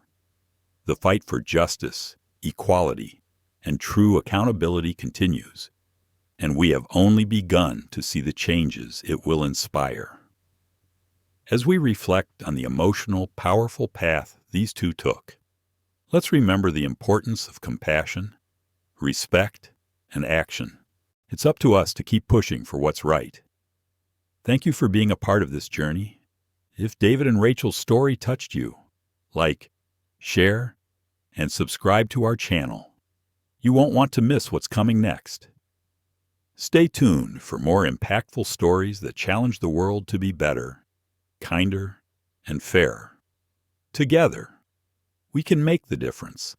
The fight for justice, equality, and true accountability continues, and we have only begun to see the changes it will inspire. As we reflect on the emotional, powerful path these two took, let's remember the importance of compassion, respect, and action. It's up to us to keep pushing for what's right. Thank you for being a part of this journey. If David and Rachel's story touched you, like, share, and subscribe to our channel. You won't want to miss what's coming next. Stay tuned for more impactful stories that challenge the world to be better, kinder, and fairer. Together, we can make the difference.